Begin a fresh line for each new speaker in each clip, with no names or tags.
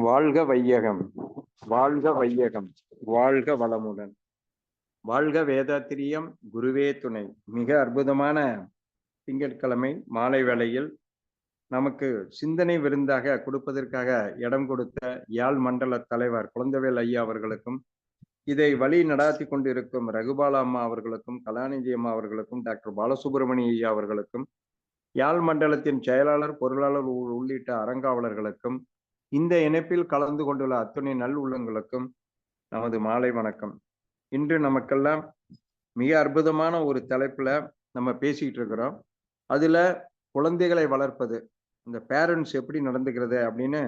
வாழ்க வையகம், வாழ்க வையகம், வாழ்க வளமுடன், வாழ்க வேதாத்திரியம், குருவே துணை. மிக அற்புதமான திங்கட்கிழமை மாலை வேளையில் நமக்கு சிந்தனை விருந்தாக கொடுப்பதற்காக இடம் கொடுத்த யாழ் மண்டல தலைவர் குழந்தைவேல் ஐயா அவர்களுக்கும், இதை வழி நடாத்தி கொண்டிருக்கும் ரகுபாலா அம்மா அவர்களுக்கும், கலாநிதி அம்மா அவர்களுக்கும், டாக்டர் பாலசுப்ரமணிய ஐயா அவர்களுக்கும், யாழ் மண்டலத்தின் செயலாளர், பொருளாளர் உள்ளிட்ட அறங்காவலர்களுக்கும், இந்த இணைப்பில் கலந்து கொண்டுள்ள அத்துணை நல் உள்ளங்களுக்கும் நமது மாலை வணக்கம். இன்று நமக்கெல்லாம் மிக அற்புதமான ஒரு தலைப்புல நம்ம பேசிக்கிட்டு இருக்கிறோம். அதுல குழந்தைகளை வளர்ப்பது, இந்த பேரண்ட்ஸ் எப்படி நடந்துக்கிறது அப்படின்னு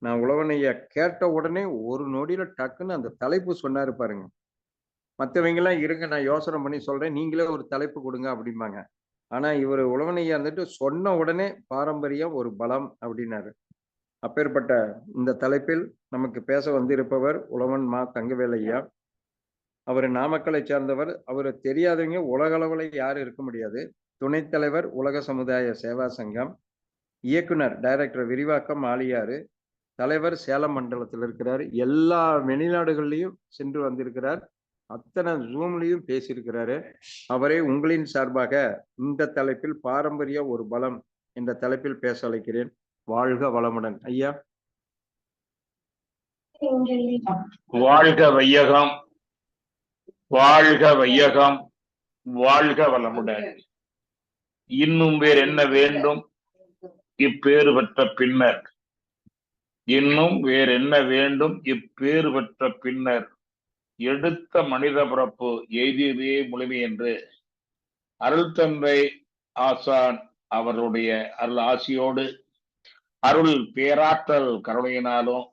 நான் உழவனைய கேட்ட உடனே ஒரு நொடியில டக்குன்னு அந்த தலைப்பு சொன்னாரு பாருங்க. மற்றவங்க எல்லாம் இருங்க, நான் யோசனை பண்ணி சொல்றேன், நீங்களே ஒரு தலைப்பு கொடுங்க அப்படிம்பாங்க. ஆனா இவர் உழவனையா இருந்துட்டு சொன்ன உடனே பாரம்பரியம் ஒரு பலம் அப்படின்னாரு. அப்பேற்பட்ட இந்த தலைப்பில் நமக்கு பேச வந்திருப்பவர் உழவன் மா தங்கவேலையா. அவர் நாமக்கலை சேர்ந்தவர். அவர் தெரியாதவங்க உலக அளவில் யாரும் இருக்க முடியாது. துணைத் தலைவர் உலக சமுதாய சேவா சங்கம், இயக்குனர் டைரக்டர் விரிவாக்கம் ஆலியாறு, தலைவர் சேலம் மண்டலத்தில் இருக்கிறார். எல்லா வெளிநாடுகள்லையும் சென்று வந்திருக்கிறார். அத்தனை ஜூம்லையும் பேசியிருக்கிறாரு. அவரை உங்களின் சார்பாக இந்த தலைப்பில் பாரம்பரிய ஒரு பலம் என்ற தலைப்பில் பேச அழைக்கிறேன். வாழ்க வளமுடன் ஐயா.
வாழ்க வையகம், வாழ்க வையகம், வாழ்க வளமுடன். இன்னும் வேறு என்ன வேண்டும் இப்பேறு பெற்ற பின்னர்? இன்னும் வேறு என்ன வேண்டும் இப்பேறு பெற்ற பின்னர்? எடுத்த மனித பிறப்பு எய்தியதே முழுமை என்று அருள் தந்தை ஆசான் அவருடைய அருள் ஆசியோடு, அருள் பேராற்றல் கருணையினாலும்,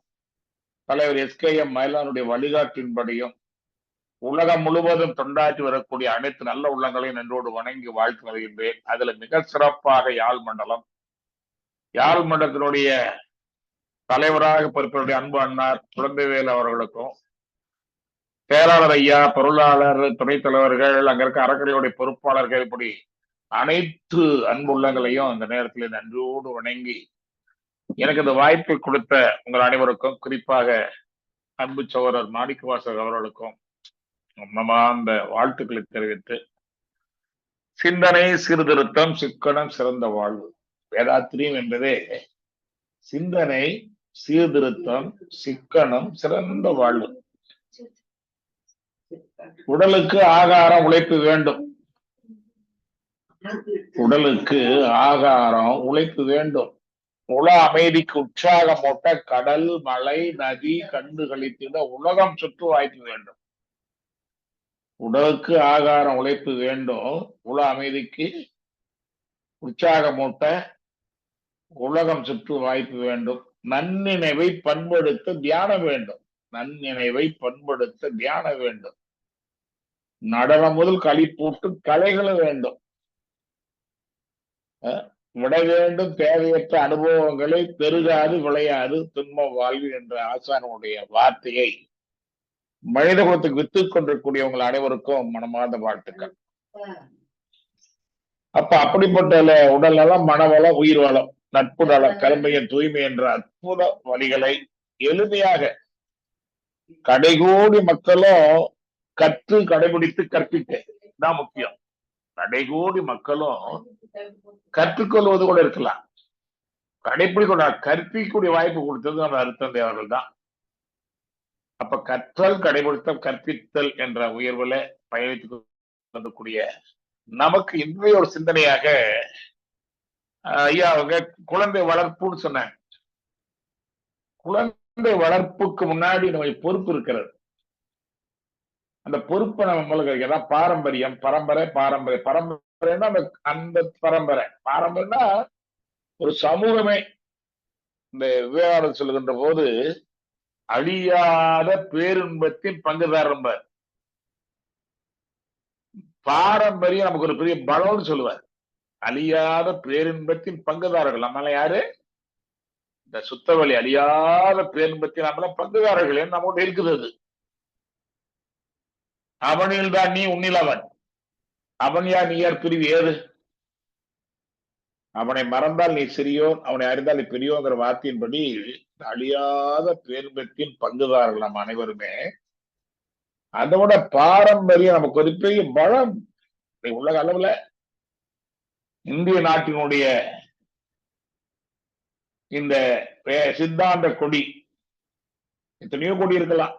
தலைவர் SKM மயிலானுடைய வழிகாட்டின்படியும் உலகம் முழுவதும் தொண்டாற்றி வரக்கூடிய அனைத்து நல்ல உள்ளங்களையும் நன்றோடு வணங்கி வாழ்த்து வருகின்றேன். அதுல மிக சிறப்பாக யாழ் மண்டலத்தினுடைய தலைவராக பொறுப்பவருடைய அன்பு அண்ணார் குழந்தைவேல் அவர்களுக்கும், செயலாளர் ஐயா, பொருளாளர், துணைத் தலைவர்கள், அங்க இருக்க அறக்கறையுடைய பொறுப்பாளர்கள், இப்படி அனைத்து அன்புள்ளங்களையும் இந்த நேரத்தில் நன்றோடு வணங்கி, எனக்கு இந்த வாய்ப்பை கொடுத்த உங்கள் அனைவருக்கும், குறிப்பாக அன்பு சகோதரர் மாணிக்கவாசகர் அவர்களுக்கும் மனமார்ந்த வாழ்த்துக்களை தெரிவித்து, சிந்தனை சீர்திருத்தம் சிக்கனம் சிறந்த வாழ்வு. வேதாத்திரியம் என்பதே சிந்தனை சீர்திருத்தம் சிக்கனம் சிறந்த வாழ்வு. உடலுக்கு ஆகாரம் உழைப்பு வேண்டும். உடலுக்கு ஆகாரம் உழைப்பு வேண்டும். உல அமைதிக்கு உற்சாகம் மூட்ட கடல், மலை, நதி கண்டு கழித்திட உலகம் சுற்று வாய்ப்பு வேண்டும். உடலுக்கு ஆகாரம் உழைப்பு வேண்டும். உல அமைதிக்கு உற்சாகமூட்ட உலகம் சுற்று வாய்ப்பு வேண்டும். நன்னினைவை பண்படுத்த தியானம் வேண்டும். நன்னினைவை பண்படுத்த தியானம் வேண்டும். நடனம் முதல் களிப்பூட்டு கலைகளும் வேண்டும். விட வேண்டும் தேவையற்ற அனுபவங்களை, பெருகாது விளையாது துன்பம் வாழ்வு என்ற ஆசானுடைய வார்த்தையை மனித குலத்துக்கு வித்துக் கொண்டிருக்கூடிய உங்கள் அனைவருக்கும் மனமார்ந்த வாழ்த்துக்கள். அப்ப அப்படிப்பட்ட உடல் நலம், மனவளம், உயிர் வளம், நட்பு நலம், கருமையின் தூய்மை என்ற அற்புத வழிகளை எளிமையாக கடைகோடி மக்களும் கற்று கடைபிடித்து கற்பிக்க தான் முக்கியம். கடைகோடி மக்களும் கற்றுக்கொள்வது கூட இருக்கலாம், கடைபிடிக்க கற்பிக்கக்கூடிய வாய்ப்பு கொடுத்தது அந்த அருத்தந்தை அவர்கள் தான். அப்ப கற்றல், கடைபிடித்தல், கற்பித்தல் என்ற உயர்வுல பயணித்து வரக்கூடிய நமக்கு இன்றைய ஒரு சிந்தனையாக ஐயா அவங்க குழந்தை வளர்ப்புன்னு சொன்னாங்க. குழந்தை வளர்ப்புக்கு முன்னாடி நம்ம பொறுப்பு இருக்கிறது. அந்த பொறுப்பை நம்மளுக்கு ஏதாவது பாரம்பரியம், பரம்பரைன்னா அந்த பாரம்பரியம்னா ஒரு சமூகமே. இந்த விவேகானந்தர் சொல்லுகின்ற போது அழியாத பேரின்பத்தின் பங்குதாரர். பாரம்பரியம் நமக்கு ஒரு பெரிய பலம்னு சொல்லுவார். அழியாத பேரின்பத்தின் பங்குதாரர்கள் நம்மள யாரு? இந்த சுத்தவழி அழியாத பேரின்பத்தின் நம்மள பங்குதாரர்கள் நம்மகிட்ட இருக்குது. அவனில் தான் நீ, உன்னில் அவன். அவன் யார், நீ யார், பிரிவு ஏது? அவனை மறந்தால் நீ சிறியோன், அவனை அறிந்தால் நீ பெரியோங்கிற வார்த்தையின்படி அழியாத பேரின்பத்தின் பங்குதாரர்கள் நம்ம அனைவருமே. அதோட பாரம்பரியம் நமக்கு ஒரு பெரிய பலம். உலக அளவுல இந்திய நாட்டினுடைய இந்த சித்தாந்த கொடி, எத்தனையோ கொடி இருக்கலாம்.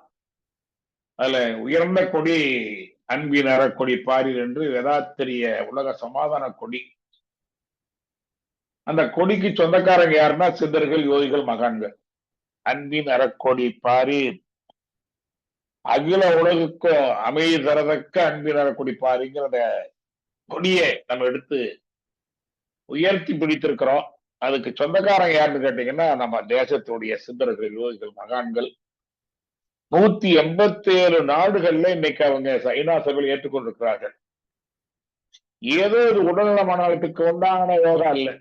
அதுல உயர்ந்த கொடி அன்பின் அறக்கொடி பாரில் என்று வேதாத்திரிய உலக சமாதான கொடி. அந்த கொடிக்கு சொந்தக்காரங்க யாருன்னா சித்தர்கள், யோகிகள், மகான்கள். அன்பின் அறக்கொடி பாரில் அகில உலகுக்கும் அமைதி தரதக்க அன்பின் அறக்கொடி பாரிங்கிற அந்த கொடியை நம்ம எடுத்து உயர்த்தி பிடித்திருக்கிறோம். அதுக்கு சொந்தக்காரங்க யாருன்னு கேட்டீங்கன்னா நம்ம தேசத்துடைய சித்தர்கள், யோகிகள், மகான்கள். 187 நாடுகள்ல இன்னைக்கு அவங்க ஐநா சபையில் ஏற்றுக்கொண்டிருக்கிறார்கள். ஏதோ ஒரு உடல்நல மனநலத்துக்கு உண்டான யோகா இல்ல,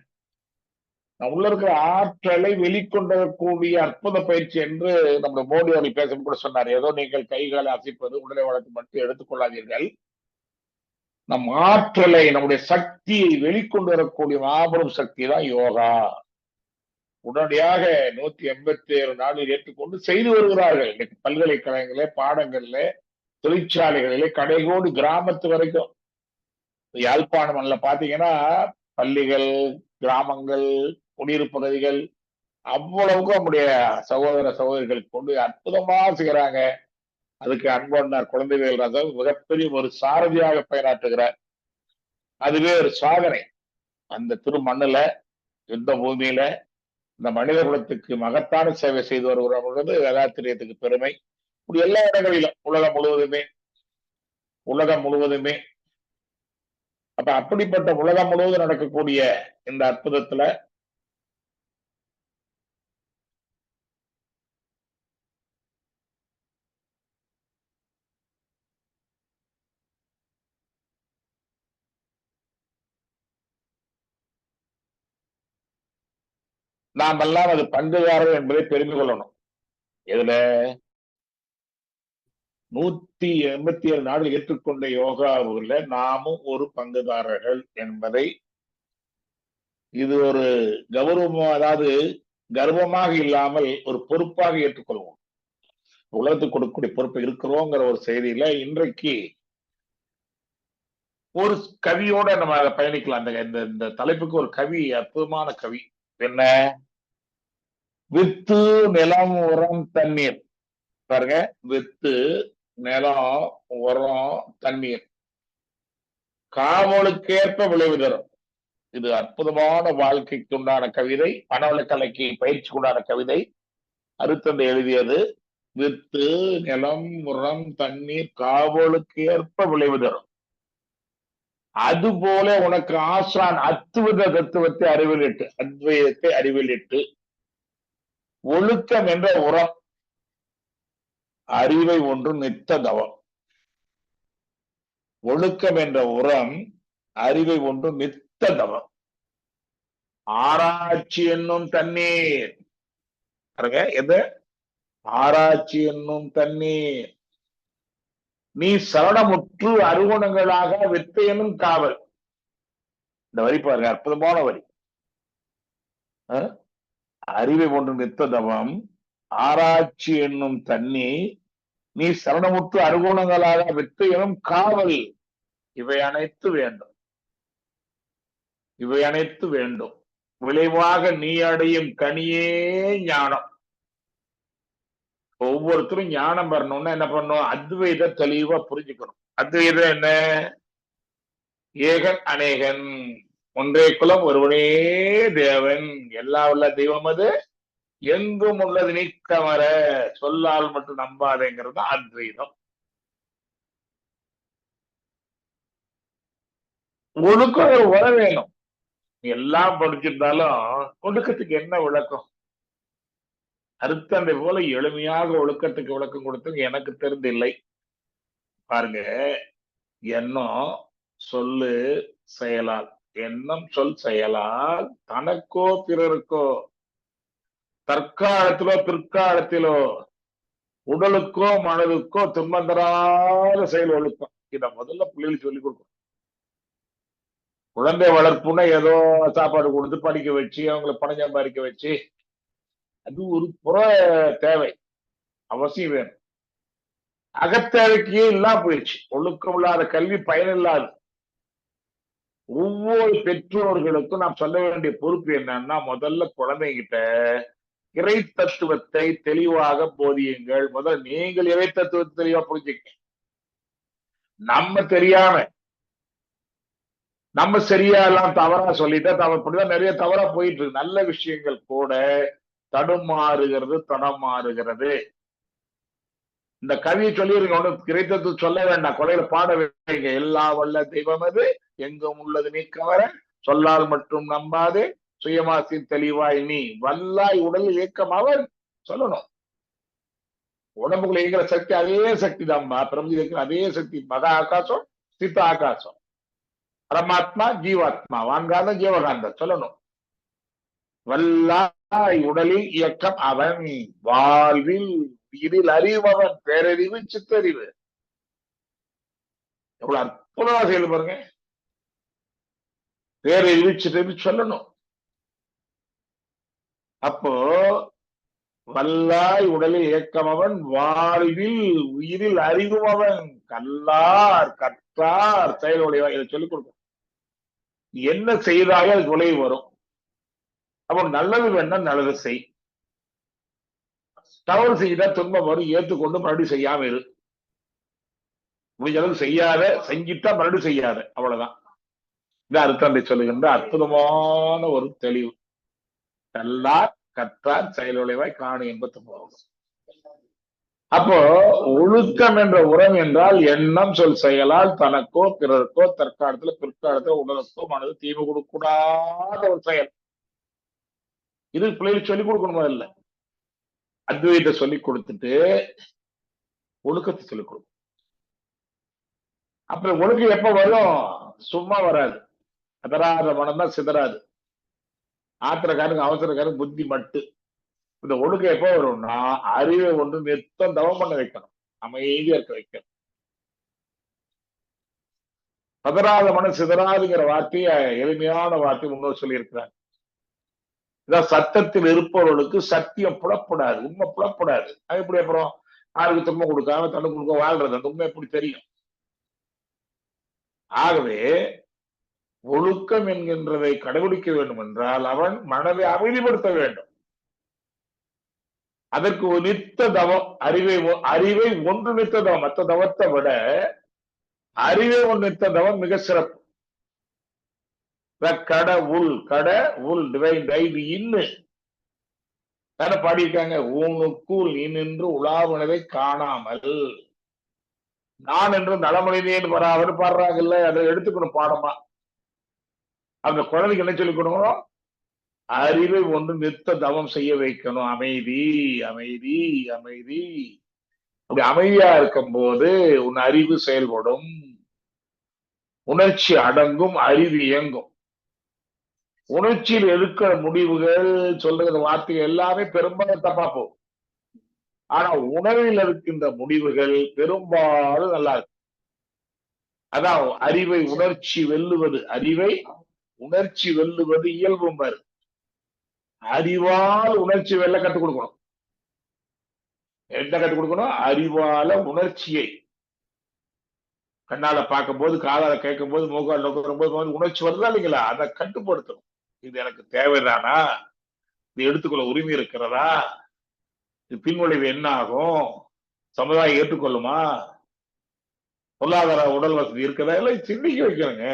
உள்ள இருக்கிற ஆற்றலை வெளிக்கொண்டக்கூடிய அற்புத பயிற்சி என்று நம்ம மோடி அவர்கள் பேசும் கூட சொன்னார். ஏதோ நீங்கள் கைகளை அசைப்பது, உடலை வளர்த்து மட்டும் எடுத்துக்கொள்ளாதீர்கள், நம் ஆற்றலை, நம்முடைய சக்தியை வெளிக்கொண்டு வரக்கூடிய மாபெரும் சக்தி தான் யோகா. உடனடியாக 187 நாடுகள் ஏற்றுக்கொண்டு செய்து வருகிறார்கள். இன்னைக்கு பல்கலைக்கழகங்களே, பாடங்கள்ல, தொழிற்சாலைகளிலே, கடைகோடி கிராமத்து வரைக்கும். யாழ்ப்பாணம்ல பாத்தீங்கன்னா பள்ளிகள், கிராமங்கள், குடியிருப்பு பகுதிகள் அவ்வளவுக்கும் நம்முடைய சகோதர சகோதரிகள் கொண்டு அற்புதமா செய்யறாங்க. அதுக்கு அன்பண்ணார் குழந்தைவேல் ராஜா மிகப்பெரிய ஒரு சாரதியாக பயனாற்றுகிறார். அதுவே ஒரு சாதனை. அந்த திருமண்ணுல, யுத்த பூமியில இந்த மனித குலத்துக்கு மகத்தான சேவை செய்து வருகிறவர்களது வேதாத்திரியத்துக்கு பெருமை. இப்படி எல்லா இடங்களிலும் உலகம் முழுவதுமே. அப்ப அப்படிப்பட்ட உலகம் முழுவதும் நடக்கக்கூடிய இந்த அற்புதத்துல நாம் எல்லாம் அது பங்குதாரர் என்பதை தெரிந்து கொள்ளணும். இதுல 187 நாடுகள் ஏற்றுக்கொண்ட யோகாவுல நாமும் ஒரு பங்குதாரர்கள் என்பதை, இது ஒரு கௌரவம், அதாவது கர்வமாக இல்லாமல் ஒரு பொறுப்பாக ஏற்றுக்கொள்வோம். உலகத்துக்கு கொடுக்கக்கூடிய பொறுப்பு இருக்கிறோங்கிற ஒரு செய்தியில இன்றைக்கு ஒரு கவியோட நம்ம அதை பயணிக்கலாம். இந்த தலைப்புக்கு ஒரு கவி, அற்புதமான கவி. என்ன? வித்து, நிலம், உரம், தண்ணீர். பாருங்க, வித்து, நிலம், உரம், தண்ணீர் காவலுக்கேற்ப விளைவு தரும். இது அற்புதமான வாழ்க்கைக்கு உண்டான கவிதை, மனவளக்கலைக்கு பயிற்சிக்கு உண்டான கவிதை. அருத்தந்தை எழுதியது. வித்து, நிலம், உரம், தண்ணீர் காவலுக்கு ஏற்ப விளைவு தரும். அதுபோல உனக்கு ஆசான் அத்துவித தத்துவத்தை அறிவிலிட்டு, அத்வைதத்தை அறிவிலிட்டு, ஒழுக்கம் என்ற உரம், அறிவை ஒன்று நித்த தவம். ஒழுக்கம் என்ற உரம், அறிவை ஒன்று நித்த தவம். ஆராய்ச்சி என்னும் தண்ணீர். எது? ஆராய்ச்சி என்னும் தண்ணீர். நீ சரணமுற்று அருகுணங்களாக வித்தை என்னும் காவல். இந்த வரி பாருங்க, அற்புதமான வரி. அறிவை ஒன்று நித்த தவம், ஆராய்ச்சி என்னும் தண்ணீர், நீ சரணமுற்று அருகுணங்களாக வித்தை எனும் காவல். இவை அனைத்து வேண்டும். இவை அனைத்து வேண்டும். விளைவாக நீ அடையும் கனியே ஞானம். ஒவ்வொருத்தரும் ஞானம் வரணும்னா என்ன பண்ணணும்? அத்வைத தெளிவா புரிஞ்சுக்கணும். அத்வைதம் என்ன? ஏகன் அநேகன், ஒன்றே குலம், ஒருவனே தேவன், எல்லா உள்ள தெய்வம் அது, எங்கும் உள்ளது நீக்கமர, சொல்லால் மட்டும் நம்பாதேங்கிறது அத்வைதம். ஒழுக்கம் வர வேணும். எல்லாம் படிச்சிருந்தாலும் ஒழுக்கத்துக்கு என்ன விளக்கம்? அருத்தந்தை போல எளிமையாக ஒழுக்கத்துக்கு விளக்கம் கொடுத்தது எனக்கு தெரிந்தில்லை. பாருங்க, எண்ணம், சொல்லு, செயலால். எண்ணம், சொல், செயலால் தனக்கோ பிறருக்கோ, தற்காலத்திலோ பிற்காலத்திலோ உடலுக்கோ மனதுக்கோ துன்பம் தராத செயல் ஒழுக்கம். இத முதல்ல பிள்ளைகளுக்கு சொல்லிக் கொடுக்கும். குழந்தை வளர்ப்புன்னா ஏதோ சாப்பாடு கொடுத்து படிக்க வச்சு அவங்களை பணம் சம்பாதிக்க வச்சு, அது ஒரு புற தேவை, அவசியம் வேணும். அகத்தேவைக்கே இல்லாம போயிடுச்சு. ஒழுக்கம் இல்லாத கல்வி பயனில்லாது. ஒவ்வொரு பெற்றோர்களுக்கும் நாம் சொல்ல வேண்டிய பொறுப்பு என்னன்னா, முதல்ல குழந்தைகிட்ட இறை தத்துவத்தை தெளிவாக போதியுங்கள். முதல்ல நீங்கள் இறை தத்துவத்தை தெளிவா புரிஞ்சுக்க. நம்ம தெரியாம நம்ம சரியா எல்லாம் தவறா சொல்லிட்டா அப்படிதான் நிறைய தவறா போயிட்டு இருக்கு. நல்ல விஷயங்கள் கூட தடமாறுகிறது. இந்த கவியை சொல்லிருங்க, ஒண்ணு கிடைத்தது சொல்ல வேண்டாம், கொலையில பாட வைங்க. எல்லா வல்ல தெய்வம் அது எங்கும் உள்ளது நீக்கவர சொல்லால் மட்டும் நம்பாதே சுயமாசின் தெளிவாய் நீ வல்லாய் உடல் இயக்கம் அவர் சொல்லணும். உடம்புக்குள்ள இயங்குற சக்தி அதே சக்தி தான்மா, பிரபஞ்சம் இருக்கிற அதே சக்தி. மத ஆகாசம் சித்த ஆகாசம், பரமாத்மா ஜீவாத்மா, வான்காந்தம் ஜீவகாந்தம் சொல்லணும். வல்லாய் உடலில் இயக்கம் அவன், வாழ்வில் இதில் அறிவவன், பேரறிவு சித்தறிவு. எவ்வளவு அற்புதமா செயல் பாருங்க. பேரறிவு சித்தறிவு சொல்லணும். அப்போ வல்லாய் உடலில் இயக்கமவன், வாழ்வில் உயிரில் அறிவுமவன், கல்லார் கற்றார் செயலுடைய இதை சொல்லிக் கொடுக்கும். என்ன செய்தாலும் அது விளைவு வரும். அப்போ நல்லது வேணா நல்லது செய், தவறு செய்தா துன்பம் வரும், ஏற்றுக்கொண்டு மறுபடியும் செய்யாம இரு. முடிஞ்ச அளவுக்கு செய்யாத, செஞ்சிட்டா மறுபடியும் செய்யாத, அவ்வளவுதான். இந்த அர்த்தத்தை சொல்லுகின்ற அற்புதமான ஒரு தெளிவு. கல்லார் கற்றார் செயலுடையவாய் காணு 89. அப்போ ஒழுக்கம் என்ற உரம் என்றால் எண்ணம் சொல் செயலால் தனக்கோ பிறருக்கோ தற்காலத்துல பிற்காலத்துல உடலுக்கோ மனது தீமை கொடுக்கூடாத ஒரு செயல். இது பிள்ளைகளுக்கு சொல்லிக் கொடுக்கணும். முதல்ல அத்வைத்தை சொல்லிக் கொடுத்துட்டு ஒழுக்கத்தை சொல்லிக் கொடுக்கும். அப்புறம் ஒழுக்கம் எப்ப வரும்? சும்மா வராது. அதராத மனம் தான் சிதறாது. ஆத்திரக்காரனுக்கு அவசரக்காரனுக்கு புத்தி மட்டு. இந்த ஒழுக்கம் எப்ப வரும்னா, அறிவை ஒன்று நித்தம் தவம் பண்ண வைக்கணும், அமைதியா இருக்க வைக்கணும். பதறாத மனம் சிதறாதுங்கிற வார்த்தையை எளிமையான வார்த்தை முன்னோர் சொல்லி இருக்கிறாங்க. இதான் சத்தத்தில் இருப்பவர்களுக்கு சத்தியம் புலப்படாது, உண்மை புலப்படாது. அது எப்படி அப்புறம் யாருக்கு துன்பம் கொடுக்காம தண்ணு கொடுக்க வாழ்றது? அந்த உண்மை எப்படி தெரியும்? ஆகவே ஒழுக்கம் என்கின்றதை கடைபிடிக்க வேண்டும் என்றால் அவன் மனதை அமைதிப்படுத்த வேண்டும். அதற்கு ஒரு நித்த தவம், அறிவை ஒன்று நித்த தவம். மற்ற தவத்தை விட அறிவை ஒன்று நித்த தவம் மிக சிறப்பு. கடவுள் டிவைன் இன்னு தானே பாடியிருக்காங்க. ஊனுக்குள் நீ நின்று உலாவினதை காணாமல் நான் என்று நலமனிதேன் வராவர் பாடுறாங்கல்ல, அதை எடுத்துக்கணும் பாடமா. அந்த குழந்தைக்கு என்ன சொல்லிக் கொடுக்கணும்? அறிவை ஒன்று நித்த தவம் செய்ய வைக்கணும். அமைதி அமைதி அமைதி. அப்படி அமைதியா இருக்கும் போது உன் அறிவு செயல்படும், உணர்ச்சி அடங்கும், அறிவு இயங்கும். உணர்ச்சியில் எடுக்கிற முடிவுகள், சொல்லுகிற வார்த்தைகள் எல்லாமே பெரும்பாலும் தப்பா போகும். ஆனா உணர்வில் இருக்கின்ற முடிவுகள் பெரும்பாலும் நல்லா இருக்கும். அதான் அறிவை உணர்ச்சி வெல்லுவது, அறிவை உணர்ச்சி வெல்லுவது இயல்பும் பாரு. அறிவால் உணர்ச்சி வெல்ல கற்றுக் கொடுக்கணும். என்ன கற்றுக் கொடுக்கணும்? அறிவால உணர்ச்சியை கண்ணால பார்க்கும் போது, காதால கேட்கும் போது, மூக்கால் நோக்கும் போது உணர்ச்சி வருதா இல்லைங்களா? அதை கட்டுப்படுத்தணும். இது எனக்கு தேவைதானா? இது எடுத்துக்கொள்ள உரிமை இருக்கிறதா? இது பின்விளைவு என்ன ஆகும்? சமுதாயம் ஏற்றுக்கொள்ளுமா? பொருளாதார உடல் வசதி இருக்கிறதா? எல்லாம் சிந்திக்க வைக்கணுங்க.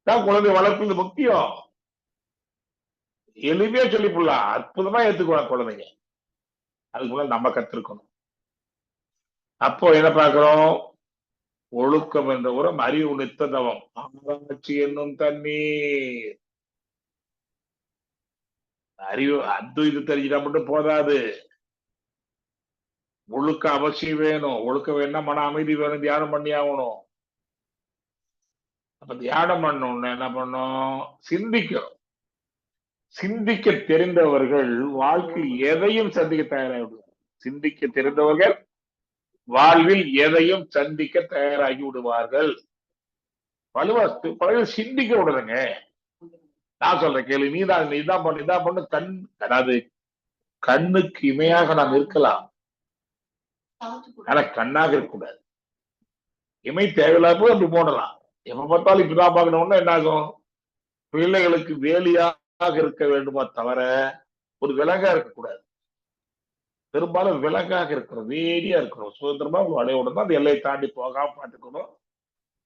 தான் குழந்தை வளர்ப்பு முக்கியம். எளிமையா சொல்லி போடலாம், அற்புதமா ஏத்துக்குவாங்க குழந்தைங்க. அதுக்கு முன்னாடி நம்ம கத்திருக்கணும். அப்போ என்ன பார்க்கிறோம்? ஒழுக்கம் என்ற உரம், அறிவு நித்த தவம், ஆராய்ச்சி என்னும் தண்ணீர். அறிவு அத்வைது தெரிஞ்சுட்டா மட்டும் போதாது, ஒழுக்க அவசியம் வேணும். ஒழுக்க வேணா மன அமைதி வேணும், தியானம் பண்ணி ஆகணும். அப்ப தியானம் பண்ணணும்னு என்ன பண்ணும்? சிந்திக்கணும். சிந்திக்க தெரிந்தவர்கள் வாழ்க்கையில் எதையும் சந்திக்க தயாராகி சிந்திக்க தெரிந்தவர்கள் வாழ்வில் எதையும் சந்திக்க தயாராகி விடுவார்கள். வலுவா பழைய சிந்திக்க விடுறேங்க. நான் சொல்றேன் கேளு, நீதான் பண்ணு அதாவது கண்ணுக்கு இமையாக நாம் இருக்கலாம், ஆனா கண்ணாக இருக்கக்கூடாது. இமை தேவையில்லாத அப்படி போடலாம். எப்ப பார்த்தாலும் இப்படிதான் பார்க்கணும்னா என்ன ஆகும்? பிள்ளைகளுக்கு வேலியாக இருக்க வேண்டுமா தவிர ஒரு விலங்கா இருக்கக்கூடாது. பெரும்பாலும் விலங்காக இருக்கிறோம், வேலியா இருக்கிறோம். சுதந்திரமா விளையாடணும், அந்த எல்லையை தாண்டி போகாம பார்த்துக்கணும்.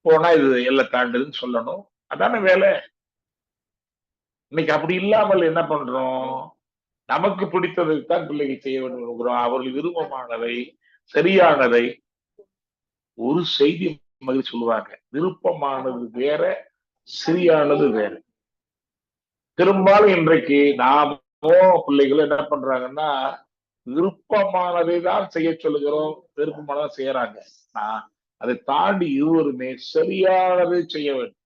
போனா இது எல்லை தாண்டுதுன்னு சொல்லணும். அதான வேலை. இன்னைக்கு அப்படி இல்லாமல் என்ன பண்றோம்? நமக்கு பிடித்ததைத்தான் பிள்ளைகள் செய்ய வேண்டும். அவர்கள் விருப்பமானதை, சரியானதை. ஒரு செய்தி மாதிரி சொல்லுவாங்க, விருப்பமானது வேற, சரியானது வேற. பெரும்பாலும் இன்றைக்கு நாமோ பிள்ளைகள் என்ன பண்றாங்கன்னா, விருப்பமானதை தான் செய்ய சொல்லுகிறோம், விருப்பமானதை செய்யறாங்க. நான் அதை தாண்டி இருவருமே சரியானதை செய்ய வேண்டும்.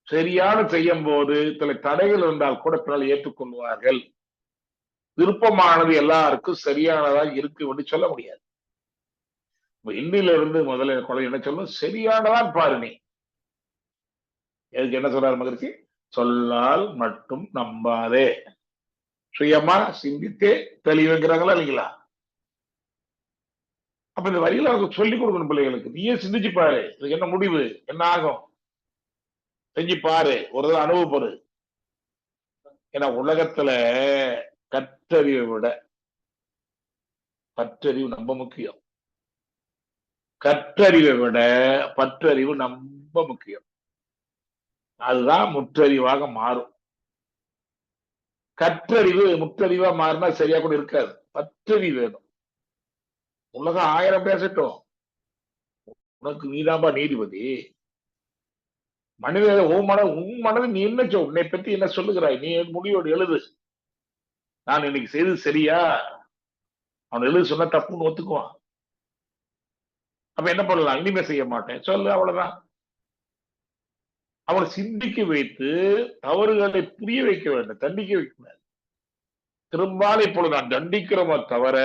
சரியான செய்யும் போது சில தடைகள் இருந்தால் கூட பின்னால் ஏற்றுக்கொள்வார்கள். விருப்பமானது எல்லாருக்கும் சரியானதா இருக்கு என்று சொல்ல முடியாது. இன்னில இருந்து முதல்ல குழந்தை என்ன சொல்லணும்? சரியானதான் பாரு நீ. எதுக்கு என்ன சொல்றாரு மகிழ்ச்சி? சொல்லால் மட்டும் நம்பாதே, சுயமா சிந்தித்தே தெளிவுங்கிறாங்களா இல்லைங்களா? அப்ப இந்த வரியில அவங்க சொல்லிக் கொடுக்கணும் பிள்ளைகளுக்கு. நீயே சிந்திச்சு பாரு, இதுக்கு என்ன முடிவு, என்ன ஆகும், செஞ்சு பாரு, ஒரு தடவை அனுபவப்படு. ஏன்னா உலகத்துல கற்றறிவை விட பற்றறிவு ரொம்ப முக்கியம். கற்றறிவை விட பற்றறிவு ரொம்ப முக்கியம். அதுதான் முற்றறிவாக மாறும். கற்றறிவு முற்றறிவா மாறினா சரியா கூட இருக்காது. பற்றறிவு வேணும். உலகம் 1000 பேசட்டும், உனக்கு நீதான்பா நீதிபதி. மனித உன் மனது நீ என்ன உன்னை பத்தி என்ன சொல்லுகிறாய்? நீ முடிவோடு எழுது. நான் இன்னைக்கு செய்தது சரியா? அவன் எழுது சொன்னா தப்புன்னு ஒத்துக்குவான். அப்ப என்ன பண்ணலாம்? இனிமே செய்ய மாட்டேன் சொல்லு, அவ்வளவுதான். அவனை சிந்திக்க வைத்து தவறுகளை புரிய வைக்க வேண்டும், தண்டிக்க வைக்க. பெரும்பாலும் இப்பொழுது நான் தண்டிக்கிறோமோ தவிர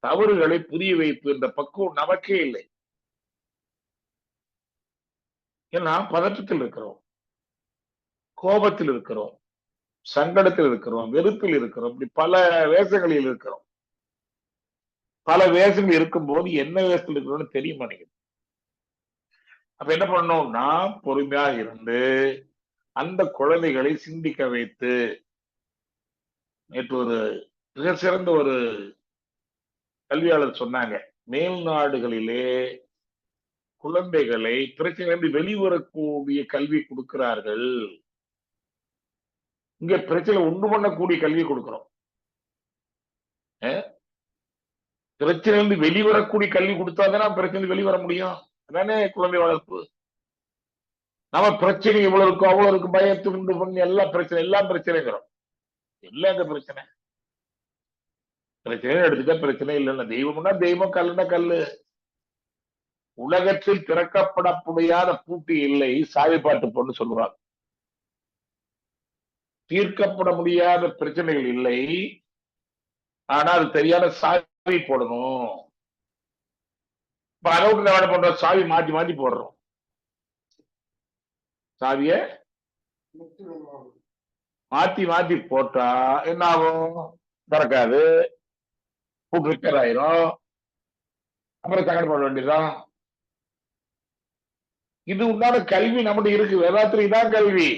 தவறுகளை புரிய வைப்பு என்ற பக்குவம் நமக்கே இல்லை. ஏன்னா பதற்றத்தில் இருக்கிறோம், கோபத்தில் இருக்கிறோம், சங்கடத்தில் இருக்கிறோம், வெறுப்பில் இருக்கிறோம், இப்படி பல வேஷங்களில் இருக்கிறோம். பல வேஷங்கள் இருக்கும்போது என்ன வேஷத்தில் இருக்கிறோம்னு தெரிய மாட்டேங்குது. அப்ப என்ன பண்ணணும்? நான் பொறுமையாக இருந்து அந்த குழந்தைகளை சிந்திக்க வைத்து. நேற்று ஒரு மிக சிறந்த ஒரு கல்வியாளர் சொன்னாங்க, மேல் நாடுகளிலே குழந்தைகளை பிரச்சனை வெளிவரக்கூடிய கல்வி கொடுக்கிறார்கள், இங்க பிரச்சனை உண்டு பண்ணக்கூடிய கல்வி கொடுக்கிறோம். பிரச்சனை வெளிவரக்கூடிய கல்வி கொடுத்தாதானே பிரச்சனை வெளிவர முடியும். அதானே குழந்தை வளர்ப்பு. நம்ம பிரச்சனை இவ்வளவு இருக்கும் அவ்வளவு இருக்கும், பயத்தை உண்டு பண்ணி எல்லாம் பிரச்சனைங்கிறோம். இல்ல இந்த பிரச்சனை எடுத்துட்டா பிரச்சனை இல்லைன்னா, தெய்வம்னா தெய்வம், கல்லுன்னா கல்லு. உலகத்தில் திறக்கப்பட முடியாத பூட்டி இல்லை, சாவி பாட்டு பொண்ணு சொல்லுவாங்க. தீர்க்கப்பட முடியாத பிரச்சனைகள் இல்லை, ஆனா அது தெரியாத சாவி போடணும். இப்ப அளவுக்கு என்ன பண்றோம்? சாவி மாத்தி மாத்தி போடுறோம். சாவிய மாத்தி மாத்தி போட்டா என்ன ஆகும்? திறக்காது, பூட்டு ரிப்பேர் ஆயிரும், அப்புறம் சங்கடப்பட வேண்டியதான். இது உண்டான கல்வி நம்மகிட்ட இருக்கு. வேதாத்திரி தான் கல்வி.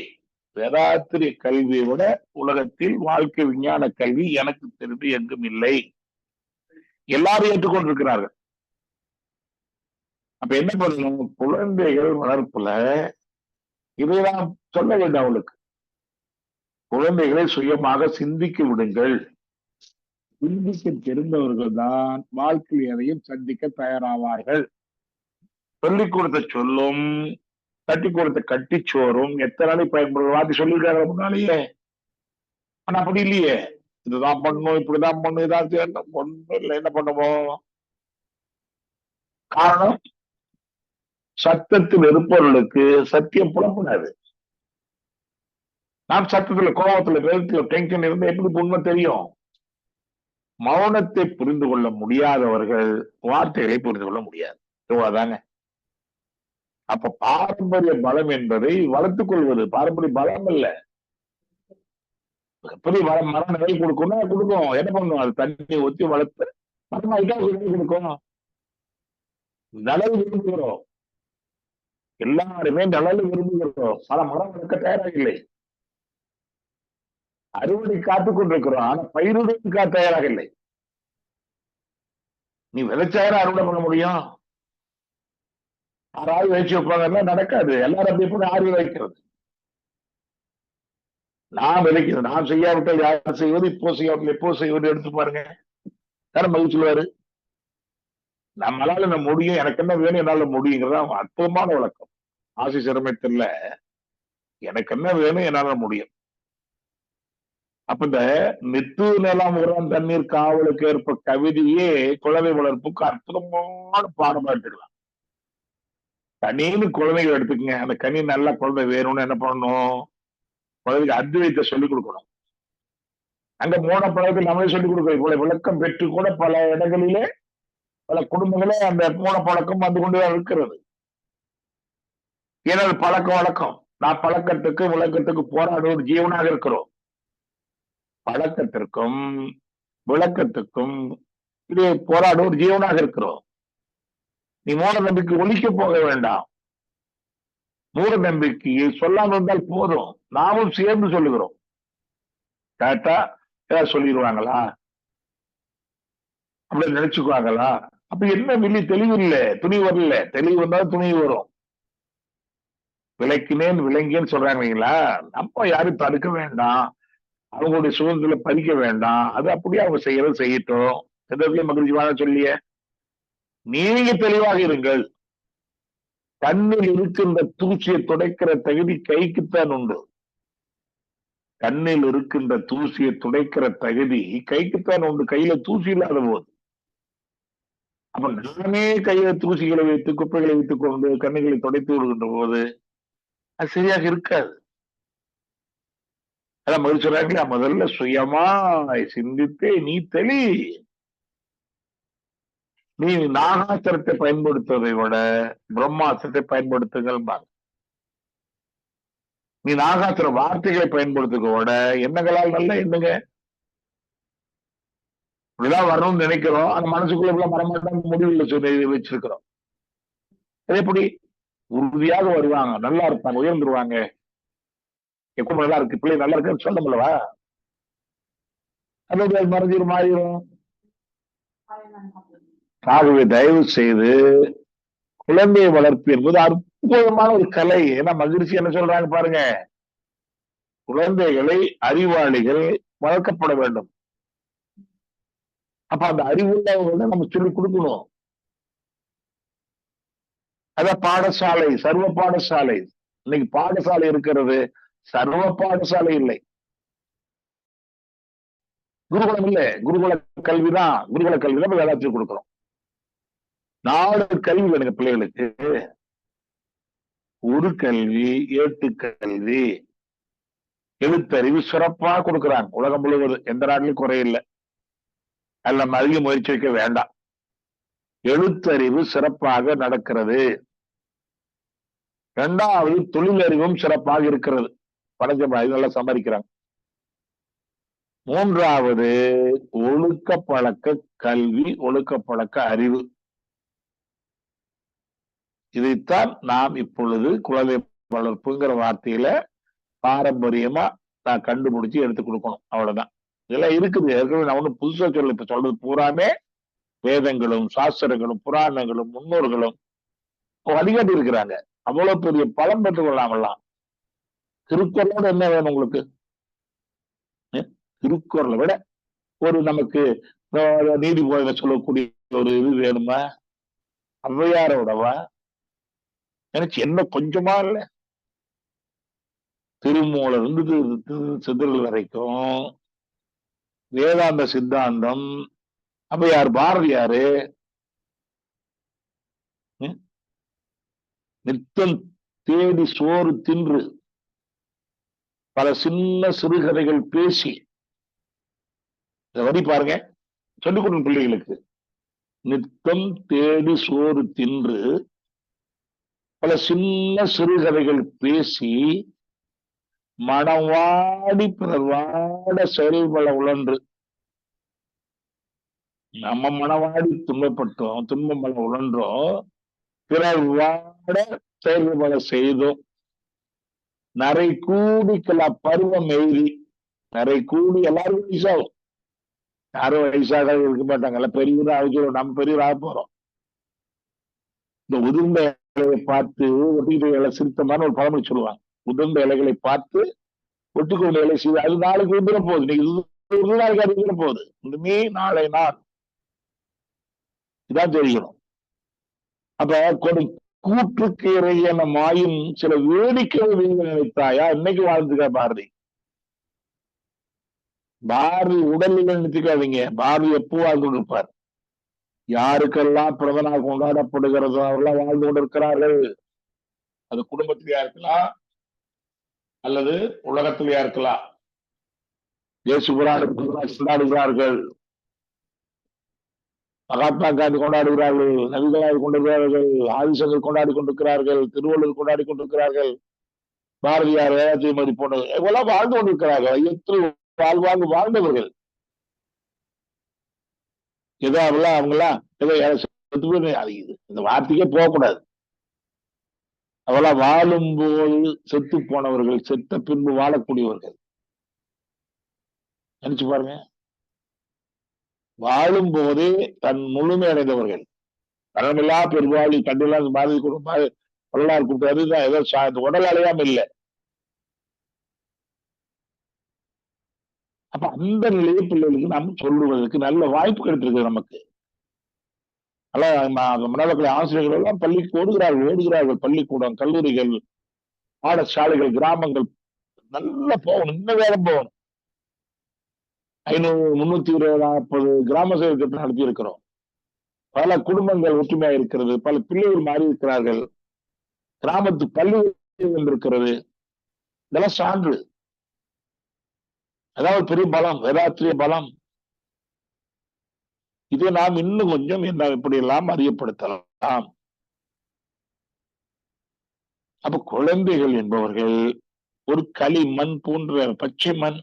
வேதாத்திரி கல்வியை விட உலகத்தில் வாழ்க்கை விஞ்ஞான கல்வி எனக்கு தெரிந்து எங்கும் இல்லை. எல்லாரும் ஏற்றுக்கொண்டிருக்கிறார்கள். அப்ப என்ன பண்ணணும்? குழந்தைகள் வளர்ப்புல இதைதான் சொல்ல வேண்டும் அவளுக்கு. குழந்தைகளை சுயமாக சிந்திக்க விடுங்கள். சிந்திக்க தெரிந்தவர்கள் தான் வாழ்க்கையில் எதையும் சந்திக்க தயாராவார்கள். சொல்லிக் கொடுத்த சொல்லும், கட்டி கொடுத்த கட்டிச்சோறும் எத்தனை நாளைக்கு பயன்படுற வார்த்தை சொல்லியிருக்காங்க முன்னாலேயே. ஆனா அப்படி இல்லையே, இதுதான் பண்ணணும், இப்படிதான் பண்ணணும், இதான் ஒன்றும் இல்லை. என்ன பண்ணுவோம்? காரணம், சத்தத்தில் இருப்பவர்களுக்கு சத்தியம் புலப்படாது. நாம் சத்தத்துல, கோபத்துல, வெறுத்துல, டென்ஷன் இருந்து எப்படி உண்மை தெரியும்? மௌனத்தை புரிந்து கொள்ள முடியாதவர்கள் வார்த்தைகளை புரிந்து கொள்ள முடியாது. இவ்வளவுதாங்க. அப்ப பாரம்பரிய பலம் என்பதை வளர்த்துக் கொள்வது. பாரம்பரிய பலம் இல்ல, எப்படி மரம் நிழல் கொடுக்கும்னா கொடுக்கும். என்ன பண்ணும்? அது தண்ணி ஊத்தி வளர்த்து மரம் அதுதான் நிழல் கொடுக்கும். நிழல் விரும்புகிறோம், எல்லாருமே நிழல் விரும்புகிறோம். மரம் வளர்க்க தயாராக இல்லை. அறுவடை காத்துக் கொண்டிருக்கிறோம், ஆனா பயிரிடுவதற்காக தயாராக இல்லை. நீ விளைச்சாயிரம் அறுவடை பண்ண முடியும்? ஆறாவது வச்சு வைப்பாங்கன்னா நடக்காது. எல்லாரும் அப்படி போய் ஆறு வைக்கிறது. நான் விதைக்கிறது, நான் செய்யாவிட்டால் யார் செய்வது? இப்போ செய்யாவிட்டால் எப்போ செய்வது? எடுத்து பாருங்க, யாரும் மகிழ்ச்சி சொல்லுவாரு. நம்மளால நம்ம முடியும், எனக்கு என்ன வேணும், என்னால முடியுங்கிறதா அற்புதமான விளக்கம். ஆசி சிரமத்தில் எனக்கு என்ன வேணும், என்னால முடியும். அப்ப இந்த நித்து நிலம் உரம் தண்ணீர் காவலுக்கு ஏற்ப கவிதையே குழந்தை வளர்ப்புக்கு அற்புதமான பாடமா எடுத்துக்கலாம். கனின்னு குழந்தைகள் எடுத்துக்கங்க. அந்த கனி நல்லா குழந்தை வேணும்னு என்ன பண்ணணும்? குழந்தைக்கு அத்வைத்தை சொல்லிக் கொடுக்கணும். அங்க மூட பழக்கத்தில் நம்மளே சொல்லிக் கொடுக்கணும். இவ்வளவு விளக்கம் பெற்று கூட பல இடங்களிலே பல குடும்பங்களே அந்த மூட பழக்கம் வந்து கொண்டுதான் இருக்கிறது. ஏன்னா பழக்க வழக்கம். நான் பழக்கத்துக்கு விளக்கத்துக்கு போராடும் ஒரு ஜீவனாக இருக்கிறோம். பழக்கத்திற்கும் விளக்கத்துக்கும் இது போராடும் ஒரு ஜீவனாக இருக்கிறோம். நீ மூட நம்பிக்கை ஒழிக்க போக வேண்டாம். மூட நம்பிக்கையை சொல்லாமல் இருந்தால் போதும், நாமும் சேர்ந்து சொல்லுகிறோம். கேட்டா ஏதாவது சொல்லிடுவாங்களா, அப்படி நினைச்சுக்குவாங்களா? அப்ப என்ன மில்லி தெளிவு இல்லை, துணிவு வரல. தெளிவு வந்தாலும் துணிவு வரும். விளக்கினேன் விளங்கியன்னு சொல்றாங்க இல்லைங்களா? நம்ம யாரும் தடுக்க வேண்டாம், அவங்களுடைய சுதந்திரத்துல பறிக்க வேண்டாம். அது அப்படியே அவங்க செய்யறது செய்யட்டும். எந்த மகிழ்ச்சி வாழ சொல்லிய நீங்க தெளிவாக இருங்கள். கண்ணில் இருக்கின்ற தூசியை துடைக்கிற தகுதி கைக்குத்தான் உண்டு. கண்ணில் இருக்கின்ற தூசியை துடைக்கிற தகுதி கைக்குத்தான் உண்டு, கையில தூசி இல்லாத போது. அப்ப நானே கையில தூசிகளை வைத்து குப்பைகளை வைத்துக் கொண்டு கண்ணுகளை துடைத்து விடுகின்ற போது அது சரியாக இருக்காது. அதான் மகிழ்ச்சி சொல்றாங்களா, முதல்ல சுயமா சிந்தித்தே நீ தெளி. நீ நாகாத்திரத்தை பயன்படுத்துவதை விட பிரம்மாஸ்திரத்தை பயன்படுத்துங்கள். நீ நாகாத்திர வார்த்தைகளை பயன்படுத்துக்க விட எண்ணங்களால் நல்ல எண்ணுங்க. இப்படிதான் வரணும்னு நினைக்கிறோம், அந்த மனசுக்குள்ள இப்படிலாம் வரமாட்டான்னு முடிவில் சொல்லி வச்சிருக்கிறோம். அது எப்படி? உறுதியாக வருவாங்க, நல்லா இருப்பாங்க, உயர்ந்துருவாங்க. எப்ப நல்லா இருக்கு, பிள்ளை நல்லா இருக்குன்னு சொல்ல முடியவா? அது மறைஞ்சிரு மாறிடும். ஆகவே தயவு செய்து குழந்தை வளர்ப்பு என்பது அற்புதமான ஒரு கலை. ஏன்னா மகிழ்ச்சி என்ன சொல்றாங்க பாருங்க, குழந்தைகளை அறிவாளிகள் வளர்க்கப்பட வேண்டும். அப்ப அந்த அறிவுள்ளவங்களை நம்ம சொல்லிக் கொடுக்கணும். அதான் பாடசாலை, சர்வ பாடசாலை. இன்னைக்கு பாடசாலை இருக்கிறது, சர்வ பாடசாலை இல்லை, குருகுலம் இல்லை. குருகுல கல்விதான், குருகுல கல்விதான் வேதாத்திரி கொடுக்கிறோம். 4 கல்வி வேணுங்க பிள்ளைகளுக்கு. ஒரு கல்வி, ஏட்டு கல்வி, எழுத்தறிவு சிறப்பா கொடுக்குறாங்க உலகம் முழுவதும். எந்த நாட்டிலும் குறையில்லை, அதுல நம்ம அதிக முயற்சி வைக்க வேண்டாம். எழுத்தறிவு சிறப்பாக நடக்கிறது. 2வது தொழிலறிவும் சிறப்பாக இருக்கிறது, பணம் நல்லா சம்பாதிக்கிறாங்க. 3வது ஒழுக்க பழக்க கல்வி, ஒழுக்க பழக்க அறிவு. இதைத்தான் நாம் இப்பொழுது குழந்தை வளர்ப்புங்கிற வார்த்தையில பாரம்பரியமா நான் கண்டுபிடிச்சு எடுத்து கொடுக்கணும். அவ்வளவுதான். இதெல்லாம் இருக்குது, ஏற்கனவே நான் ஒண்ணு புதுசா சொல்ல. இப்ப சொல்றது பூராமே வேதங்களும் சாஸ்திரங்களும் புராணங்களும் முன்னோர்களும் வழிகாட்டி இருக்கிறாங்க. அவ்வளவு பெரிய பலம் பெற்றுக் கொள்ளாமலாம். திருக்குறளோட என்ன வேணும் உங்களுக்கு? திருக்குறளை விட ஒரு நமக்கு நீதிபதிகளை சொல்லக்கூடிய ஒரு இது வேணுமா? ஔவையாரோடவா? நினைச்சு என்ன கொஞ்சமா இல்ல. திருமூலர் இருந்து சித்தர்கள் வரைக்கும் வேதாந்த சித்தாந்தம். ஔவையார், பாரதியாரு நித்தம் தேடி சோறு தின்று பல சின்ன சிறுகதைகள் பேசி, வரி பாருங்க, சொல்லிக் கொடுக்கும் பிள்ளைகளுக்கு. நித்தம் தேடி சோறு தின்று பல சின்ன சிறுகதைகள் பேசி மனவாடி பிறர் வாட செயல்பட உழன்று நம்ம மனவாடி துன்பப்பட்டோம், துன்பம் பல உழன்றோம், பிறர் வாட செயல்பட செய்தோம். நரை கூடிக்கலா பருவம் எய்தி, நரை கூடி எல்லாரும் வயசாகும், யாரும் வயசாக இருக்க மாட்டாங்கல்ல, பெரியவரா அவசரம், நம்ம பெரியவராக போறோம். இந்த உதிர்ந்த இலையை பார்த்து ஒட்டிக்கிட்ட இலை சிரித்தமான ஒரு பழமொழி சொல்லுவாங்க. உதிர்ந்த இலைகளை பார்த்து ஒட்டிக்கொண்ட இலை செய்து அது நாளைக்கு உதிர போகுது, இன்னைக்கு நாளைக்கு அது உதிர போகுது, இனிமே நாளை நாள் இதான் தெரியணும். அப்ப கூற்றுக்கு இறையன மாயும் சில வேடிக்கை நீங்கள் நினைத்தாயா? இன்னைக்கு வாழ்ந்துக்க பாரதி. பாரதி உடலில் நினைத்துக்காதீங்க, பாரதி எப்போ வாழ்ந்து கொண்டிருப்பார். யாருக்கெல்லாம் பிறந்த நாள் கொண்டாடப்படுகிறதோ அவர்களாம் வாழ்ந்து கொண்டிருக்கிறார்கள். அது குடும்பத்திலேயா இருக்கலாம் அல்லது உலகத்திலேயா இருக்கலாம். இயேசு கொண்டாடுகிறார்கள், மகாத்மா காந்தி கொண்டாடுகிறார்கள், நபிகளார் கொண்டாடுகிறார்கள், ஆதிசங்கர் கொண்டாடி கொண்டிருக்கிறார்கள், திருவள்ளுவர் கொண்டாடி கொண்டிருக்கிறார்கள், பாரதியார், வேளாத்தியமதி போன்ற இவெல்லாம் வாழ்ந்து கொண்டிருக்கிறார்கள். வாழ்வாங்க வாழ்ந்தவர்கள். ஏதோ அவங்கெல்லாம் ஏதோ இந்த வார்த்தைக்கே போகக்கூடாது. அவெல்லாம் வாழும்போது செத்து போனவர்கள், செத்த பின்பு வாழக்கூடியவர்கள். நினைச்சு பாருங்க, வாழும் போதே தன் முழுமை அடைந்தவர்கள். கடமில்லா பெருவாழி கண்டிலாம் பாரதி குடும்ப வரலாறு கூட்டாது ஏதோ உடல் அடையாம இல்லை. அப்ப அந்த நிலையை பிள்ளைகளுக்கு நாம் சொல்லுவதற்கு நல்ல வாய்ப்பு கிடைத்திருக்கு நமக்கு. மனவர்களை ஆசிரியர்கள் எல்லாம் பள்ளிக்கு ஓடுகிறார்கள், பள்ளிக்கூடம், கல்லூரிகள், பாடசாலைகள், கிராமங்கள் நல்ல போகணும், இன்னும் வேகம் போகணும். 340 கிராம சேவை திட்டம் நடத்தி இருக்கிறோம். பல குடும்பங்கள் ஒற்றுமையாக இருக்கிறது, பல பிள்ளைகள் மாறி இருக்கிறார்கள், கிராமத்து பள்ளி இருக்கிறது. இதெல்லாம் சான்று. அதாவது பெரிய பலம், வேதாத்திரிய பலம். இதை நாம் இன்னும் கொஞ்சம் என்ன இப்படி எல்லாம் அறியப்படுத்தலாம். அப்ப குழந்தைகள் என்பவர்கள் ஒரு களிமண் போன்ற பச்சை மண்,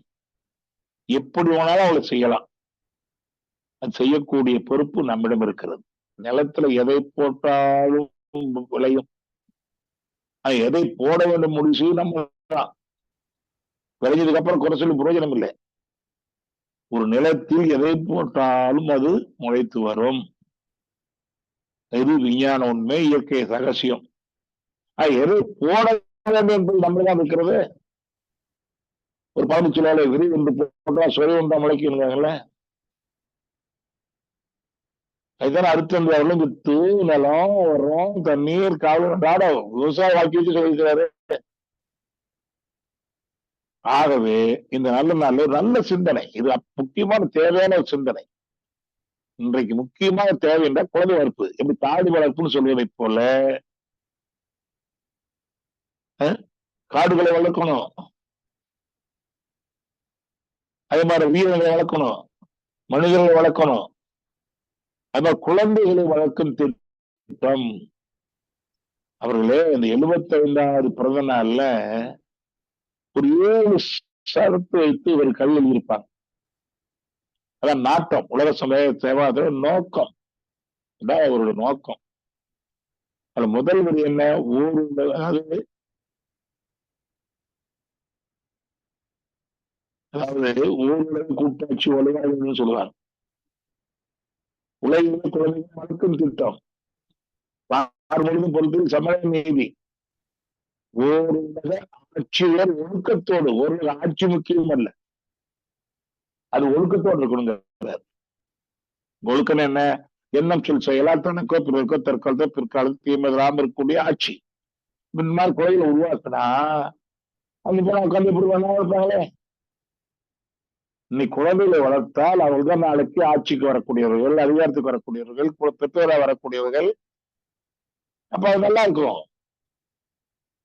எப்படி வேணாலும் அவளை செய்யலாம். அது செய்யக்கூடிய பொறுப்பு நம்மிடம் இருக்கிறது. நிலத்துல எதை போட்டாலும் விளையும், எதை போட வேண்டும் முடிச்சு நம்ம விளைஞ்சதுக்கு அப்புறம் குறை சொல்லி பிரயோஜனம் இல்லை. ஒரு நிலத்தில் எதை போட்டாலும் அது முளைத்து வரும். இது விஞ்ஞான உண்மை, இயற்கை ரகசியம். எதை போட வேண்டும் என்பது நம்மதான் இருக்கிறது. ஒரு பாம்புச்சொல்ல விரி ஒன்று போட்டா சொறி ஒன்றா முளைக்கணுங்கள. அதுதானே அறுத்தந்து அவர்களும் வித்து நிலம் வரும், தண்ணீர், காவல் நாடம் விவசாய வாழ்க்கை வச்சு சொல்லியிருக்கிறாரு. ஆகவே இந்த நல்ல சிந்தனை, இது முக்கியமான தேவையான ஒரு சிந்தனை. இன்றைக்கு முக்கியமான தேவை என்ற குழந்தை வளர்ப்பு. எப்படி தாடி வளர்ப்புன்னு சொல்வதை போல காடுகளை வளர்க்கணும், அதே மாதிரி உயிரினங்களை வளர்க்கணும், மனிதர்களை வளர்க்கணும். அது மாதிரி குழந்தைகளை வளர்க்கும் திட்டம். அவர்களே இந்த 75வது பிறந்த நாள்ல ஒரு 7 ஷரத்து வைத்து இவர் கையில் இருப்பாங்க. அதான் நாட்டம், உலக சமய சேவாத நோக்கம், அவருடைய நோக்கம். அது முதல் வரி என்ன? அதாவது ஊருலக கூட்டாட்சி வழிகாடுன்னு சொல்லுவாங்க. உலகில் குழந்தைகள் வளர்க்கும் திட்டம், பொறுப்பில் சமய நீதி, ஓருலக ஆட்சியர் ஒழுக்கத்தோடு. ஒரு ஆட்சி முக்கியம் அல்ல, அது ஒழுக்கத்தோடு இருக்கணுங்க. ஒழுக்கம் என்ன? எண்ணம் சொல் செயலால் தனக்கோ பிறருக்கோ தற்காலத்தோ பிற்காலத்து தீமையில்லாம இருக்கக்கூடிய ஆட்சி. இந்த மாதிரி குழந்தைகளை உருவாக்குனா அந்த போல உட்காந்து எப்படி வேணா இருப்பாங்களே. இன்னைக்கு குழந்தைகளை வளர்த்தால் அவர்கள் தான் நாளைக்கு ஆட்சிக்கு வரக்கூடியவர்கள், அதிகாரத்துக்கு வரக்கூடியவர்கள், பெற்றோராக வரக்கூடியவர்கள். அப்ப அது நல்லா இருக்கும்.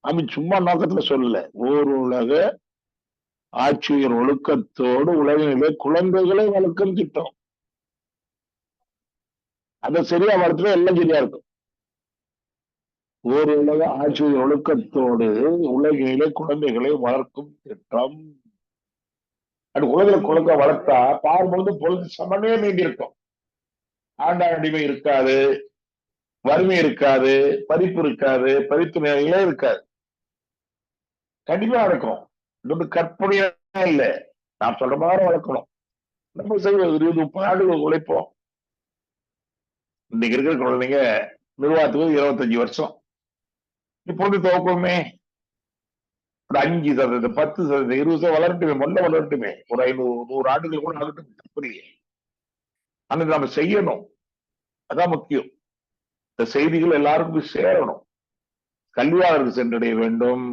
அவன் சும்மா நோக்கத்துல சொல்லல, ஓர் உலக ஆட்சியர் ஒழுக்கத்தோடு உலகிலே குழந்தைகளை வளர்க்கும் திட்டம். அதை சரியா வளர்த்துல எல்லாம் சரியா இருக்கும். ஓர் உலக ஆட்சி ஒழுக்கத்தோடு உலகிலே குழந்தைகளை வளர்க்கும் திட்டம். அது உலகில குழந்தை வளர்த்தா பார்க்கும்போது பொழுது சமமே நீண்டிருக்கும். ஆண்டான் அடிமை இருக்காது, வறுமை இருக்காது, படிப்பு இருக்காது, படிப்பு நிலையிலே இருக்காது. கண்டிப்பா நடக்கும். இது வந்து கற்பனையா இல்லை. நான் சொல்ற மாதிரி வளர்க்கணும். நம்ம செய்வது 20-30 ஆண்டுகள் உழைப்போம். இன்னைக்கு இருக்கிற குழந்தைங்க நிர்வாகத்துக்கு 25 வருஷம். இப்பொழுது துவக்கமே ஒரு 5%, 10%, 20% வளரட்டுமே, மொல்ல வளரட்டுமே. ஒரு 500-100 ஆண்டுகள் கூட ஆகட்டும், தப்பு இல்லையே. ஆனா நம்ம செய்யணும். அதான் முக்கியம். இந்த செய்திகள் எல்லாருக்கும் போய் சேரணும். கல்வியாளருக்கு சென்றடைய வேண்டும்,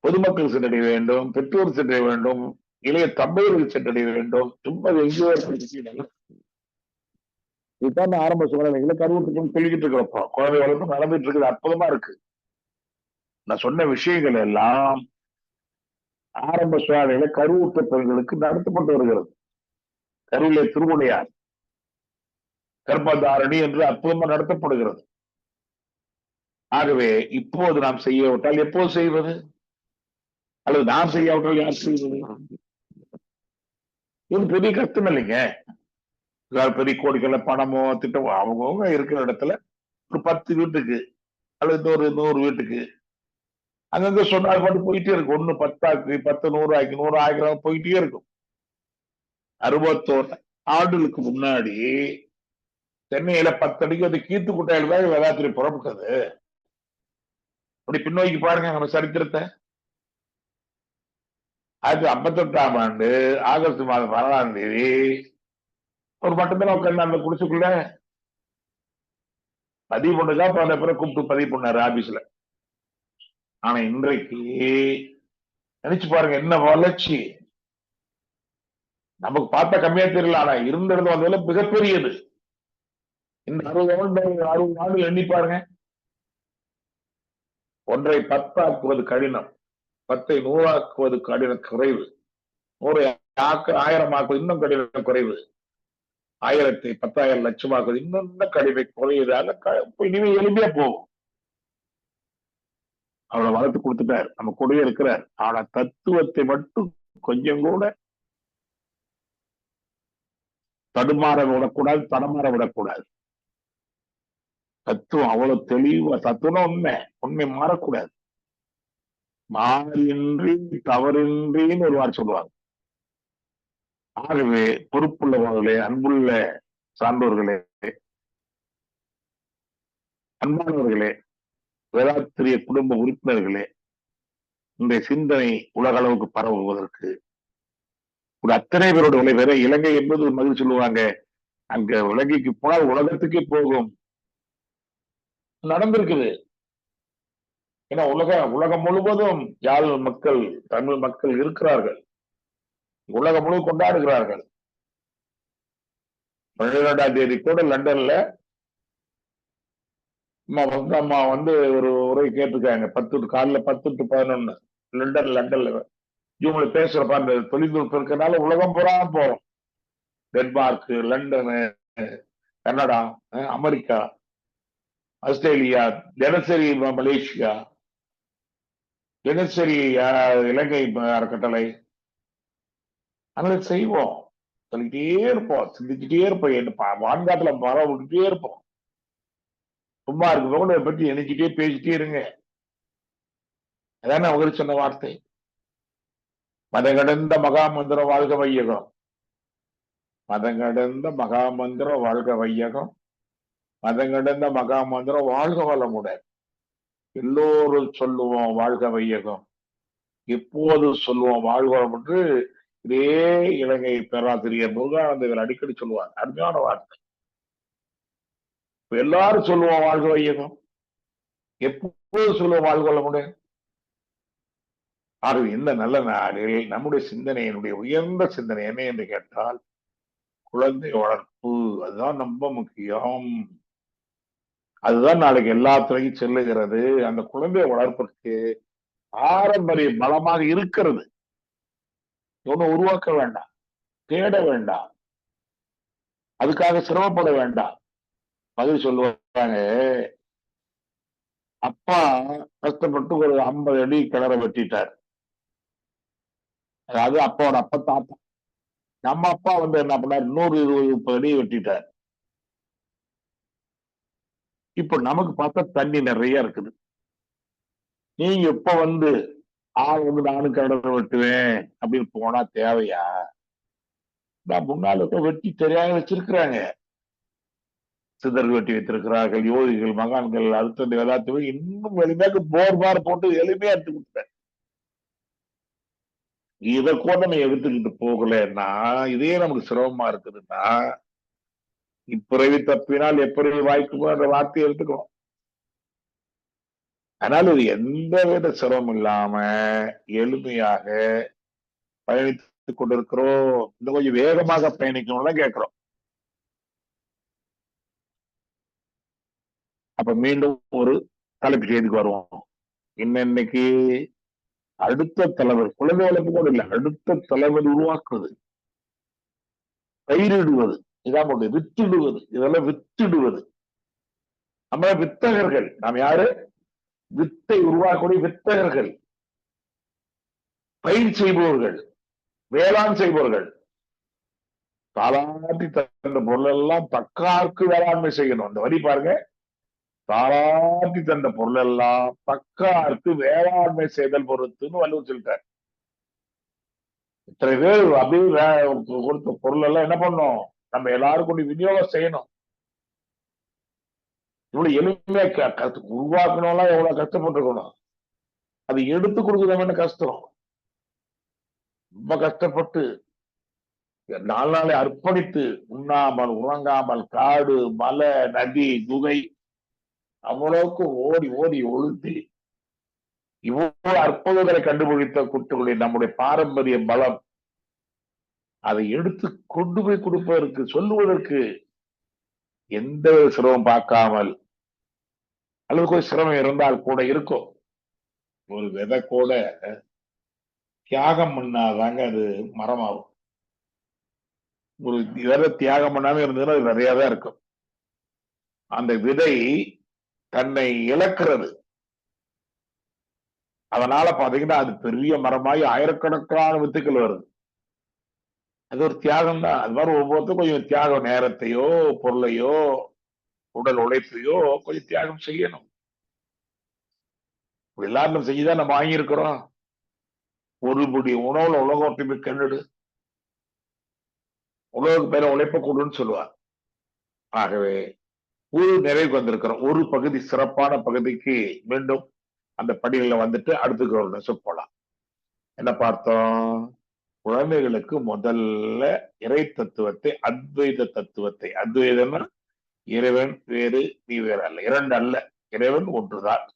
பொதுமக்கள் சென்றடைய வேண்டும், பெற்றோர் சென்றடைய வேண்டும், இளைய தம்பதியர்கள் சென்றடைய வேண்டும். சும்மா எங்கேயோ இருக்கிற இதுதான் ஆரம்ப சூழ்நிலைகளை கருவுற்றுக்கும் சொல்லிக்கிட்டு இருக்கிறப்போ குழந்தை வளர்ப்பு நடந்துட்டு இருக்குது. அற்புதமா இருக்கு. நான் சொன்ன விஷயங்கள் எல்லாம் ஆரம்ப சுவாலையில கருவுற்ற பெண்களுக்கு நடத்தப்பட்டு வருகிறது. கருவிலே திருவுடையார், கர்ப்பதாரணி என்று அற்புதமா நடத்தப்படுகிறது. ஆகவே இப்போது நாம் செய்யவிட்டால் எப்போது செய்வது? அல்லது நாம் செய்யாவிட்டால் யார் செய்வது? இது பெரிய கஷ்டம் இல்லைங்க. பெரிய கோடிகள பணமோ திட்டமோ அவங்கவுங்க இருக்கிற இடத்துல ஒரு 10 வீட்டுக்கு அல்லது ஒரு 100 வீட்டுக்கு அங்கங்க சொன்னால் பாட்டு போயிட்டே இருக்கும். 1 10 ஆக்கி 10 100 ஆக்கி 100 ஆயிரம் போயிட்டே இருக்கும். 61 ஆண்டுகளுக்கு முன்னாடி சென்னையில 10 அடிக்கு வந்து கீத்து குட்டையில தான் வேதாத்திரி புறப்பட்டது. அப்படி பின்னோக்கி பாருங்க நம்ம சரித்திரத்தை. 1958 ஆண்டு ஆகஸ்ட் மாதம் 12ஆம் தேதி ஒரு மட்டும்தான் உட்காந்து அந்த குடிசுக்குள்ள பதிவு பண்ணுதா அந்த பிறகு கூப்பிட்டு பதிவு பண்ணாரு ஆபீஸ்ல. ஆனா இன்றைக்கு நினைச்சு பாருங்க என்ன வளர்ச்சி. நமக்கு பார்த்தா கம்மியா தெரியல, ஆனா இருந்திருந்த வந்ததுல மிகப்பெரியது. இந்த 60 ஆண்டுகள் எண்ணி பாருங்க. 1ஐ 10 ஆக்குவது கடினம், 10ஐ 100 ஆக்குவது கடினம் குறைவு, 100 1000 ஆக்குவது இன்னும் கடினம் குறைவு, 1000ஐ 10,000 லட்சமாக்குவது இன்னும் கடிமை குறையுது. இனிமே எளிமையா போகும். அவளை வளர்த்து கொடுத்துட்டார், நம்ம கூடவே இருக்கிறார். ஆனா தத்துவத்தை மட்டும் கொஞ்சம் கூட தடுமாற விடக்கூடாது, தடமாற விடக்கூடாது. தத்துவம் அவ்வளவு தெளிவா, தத்துவம் உண்மை மாறக்கூடாது. மாறின்றி தவறின்றின்னு ஒரு வார்த்தை சொல்லுவாங்க. ஆகவே பொறுப்புள்ளவர்களே, அன்புள்ள சான்றோர்களே, அன்பானவர்களே, வேதாத்திரிய குடும்ப உறுப்பினர்களே, இந்த சிந்தனை உலக அளவுக்கு பரவுவதற்கு ஒரு அத்தனை பேரோட வேற இலங்கை என்பது ஒரு மகிழ்ச்சி சொல்லுவாங்க. அங்க இலங்கைக்கு போனால் உலகத்துக்கே போகும். நடந்திருக்குது. ஏன்னா உலகம் முழுவதும் யாழ் மக்கள், தமிழ் மக்கள் இருக்கிறார்கள். உலகம் முழு கொண்டாடுகிறார்கள். 12ஆம் தேதி கூட லண்டன்ல அம்மா வந்து ஒரு உரை கேட்டிருக்காங்க. காலைல 10 to 11 லண்டன்ல இவங்களை பேசுறப்ப அந்த தொழில்நுட்பம் இருக்கிறதுனால உலகம் பூரா போறோம். Denmark, London, Canada, America, Australia, தினசரி மலேசியா, தினசரி இலங்கை அறக்கட்டளை. அதனால செய்வோம், சொல்லிக்கிட்டே இருப்போம், சிந்திச்சுட்டே இருப்போம், வான்காட்டுல மரம் விட்டுட்டே இருப்போம். சும்மா இருக்கிறவங்க அதை பற்றி நினைச்சிட்டே பேசிட்டே இருங்க. அதான அவரு சொன்ன வார்த்தை. மதங்கடந்த மகாமந்திரம் வாழ்க வையகம், மதங்கடந்த மகாமந்திரம் வாழ்க வையகம், மதங்கடந்த மகாமந்திரம் வாழ்க வளமுடன். எல்லோரும் சொல்லுவோம் வாழ்க வையகம், எப்போது சொல்லுவோம் வாழ்க வளம் என்று இதே இலங்கை பேராசிரியர் முருகானந்தவர் அடிக்கடி சொல்லுவார். அருமையான வார்த்தை. எல்லாரும் சொல்லுவோம் வாழ்க வையகம், எப்போது சொல்லுவோம் வாழ்க வளமுடன். ஆகவே இந்த நல்ல நாளில் நம்முடைய சிந்தனையினுடைய உயர்ந்த சிந்தனை என்ன என்று கேட்டால் குழந்தை வளர்ப்பு. அதுதான் ரொம்ப முக்கியம். அதுதான் நாளைக்கு எல்லாத்துறையும் செல்லுகிறது. அந்த குழந்தை வளர்ப்புக்கு பாரம்பரிய பலமாக இருக்கிறது. ஒன்னும் உருவாக்க வேண்டாம், தேட வேண்டாம், அதுக்காக சிரமப்பட வேண்டாம். பதில் சொல்லுவாங்க, அப்பா கஷ்டப்பட்டு ஒரு 50 அடி கிணற வெட்டிட்டார். அதாவது அப்பாவோட அப்பா தாத்தா. நம்ம அப்பா வந்து என்ன பண்ணார், 100, 20, 30 அடி வெட்டிட்டார். இப்ப நமக்கு பார்த்தா தண்ணி நிறைய இருக்குது. நீங்க இப்ப வந்து ஆள் வந்து நானும் கிணறு வெட்டுவேன் அப்படின்னு போனா தேவையா? நான் முன்னால இருக்க வெட்டி தெரியாம வச்சிருக்கிறாங்க. சிதறு வெட்டி வைத்திருக்கிறார்கள், யோகிகள், மகான்கள், அடுத்தது எல்லாத்தையும் இன்னும் எளிமையாக போர் பார் போட்டு எளிமையா எடுத்து கொடுத்தேன். இதை கூட நம்ம எடுத்துக்கிட்டு போகலன்னா இதே நமக்கு சிரமமா இருக்குதுன்னா, இப்பிறவி தப்பினால் எப்பிறவி வாய்க்குமோ என்ற வார்த்தையை எடுத்துக்கணும். அதனால இது எந்த வித சிரமம் இல்லாம எளிமையாக பயணித்துக் கொண்டிருக்கிறோம். இன்னும் கொஞ்சம் வேகமாக பயணிக்கணும்னு கேட்கிறோம். அப்ப மீண்டும் ஒரு தலைப்பு செய்திக்கு வருவோம். இன்னைக்கு அடுத்த தலைவர், குழந்தை வளர்ப்பு கூட இல்லை, அடுத்த தலைவர் உருவாக்குவது, பயிரிடுவது, இதான் போட்டு வித்திடுவது, இதெல்லாம் வித்திடுவது. நம்ம வித்தகர்கள். நாம் யாரு? வித்தை உருவாக்கக்கூடிய வித்தகர்கள், பயிர் செய்பவர்கள், வேளாண் செய்பவர்கள். தாளாட்டி தந்த பொருள் எல்லாம் தக்கார்க்கு வேளாண்மை செய்யணும். இந்த வரி பாருங்க. தாளாட்டி தந்த பொருள் எல்லாம் தக்கார்க்கு வேளாண்மை செய்தல் பொறுத்துன்னு வள்ளுவர் சொல்லிட்டார். இத்தனை பேர் அப்படியே கொடுத்த பொருள் எல்லாம் என்ன பண்ணும், நம்ம எல்லாரும் கொண்டு விநியோகம் செய்யணும். இவ்வளவு எளிமையா உருவாக்கணும்லாம் எவ்வளவு கஷ்டப்பட்டுருக்கணும். அது எடுத்து கொடுக்குறவங்க கஷ்டம். ரொம்ப கஷ்டப்பட்டு 4 நாளை அர்ப்பணித்து உண்ணாமல் உறங்காமல் காடு, மலை, நதி, குகை அவ்வளவுக்கு ஓடி ஓடி ஒழுத்தி இவ்வளவு அற்புதங்களை கண்டுபிடித்த குட்டுகளுடைய நம்முடைய பாரம்பரிய பலம், அதை எடுத்து கொண்டு போய் கொடுப்பதற்கு, சொல்லுவதற்கு எந்த சிரமம் பார்க்காமல், அல்லது கொஞ்சம் சிரமம் இருந்தால் கூட இருக்கும். ஒரு விதை கூட தியாகம் பண்ணாதாங்க அது மரமாகும். ஒரு விதை தியாகம் பண்ணாம இருந்ததுன்னா அது நிறையாதான் இருக்கும். அந்த விதை தன்னை இழக்கிறது. அதனால பாத்தீங்கன்னா அது பெரிய மரமாகி ஆயிரக்கணக்கான வித்துக்கள் வருது. அது ஒரு தியாகம் தான். அது மாதிரி ஒவ்வொருத்தரும் கொஞ்சம் தியாகம், நேரத்தையோ பொருளையோ உடல் உழைப்பையோ கொஞ்சம் தியாகம் செய்யணும். எல்லாரும் செஞ்சுதான் நம்ம வாங்கியிருக்கிறோம். ஒரு படி உணவுல உலக ஒற்றுமை கண்டுடு, உலகுக்கு பேர உழைப்ப கொடுன்னு சொல்லுவார். ஆகவே ஒரு நிறைவுக்கு வந்திருக்கிறோம். ஒரு பகுதி சிறப்பான பகுதிக்கு மீண்டும் அந்த படிகளை வந்துட்டு அடுத்து போலாம். என்ன பார்த்தோம்? குழந்தைகளுக்கு முதல்ல இறை தத்துவத்தை, அத்வைத தத்துவத்தை, அத்வைதம்னா இறைவன் வேறு நீ வேறு அல்ல, இரண்டு அல்ல, இறைவன் ஒன்றுதான்,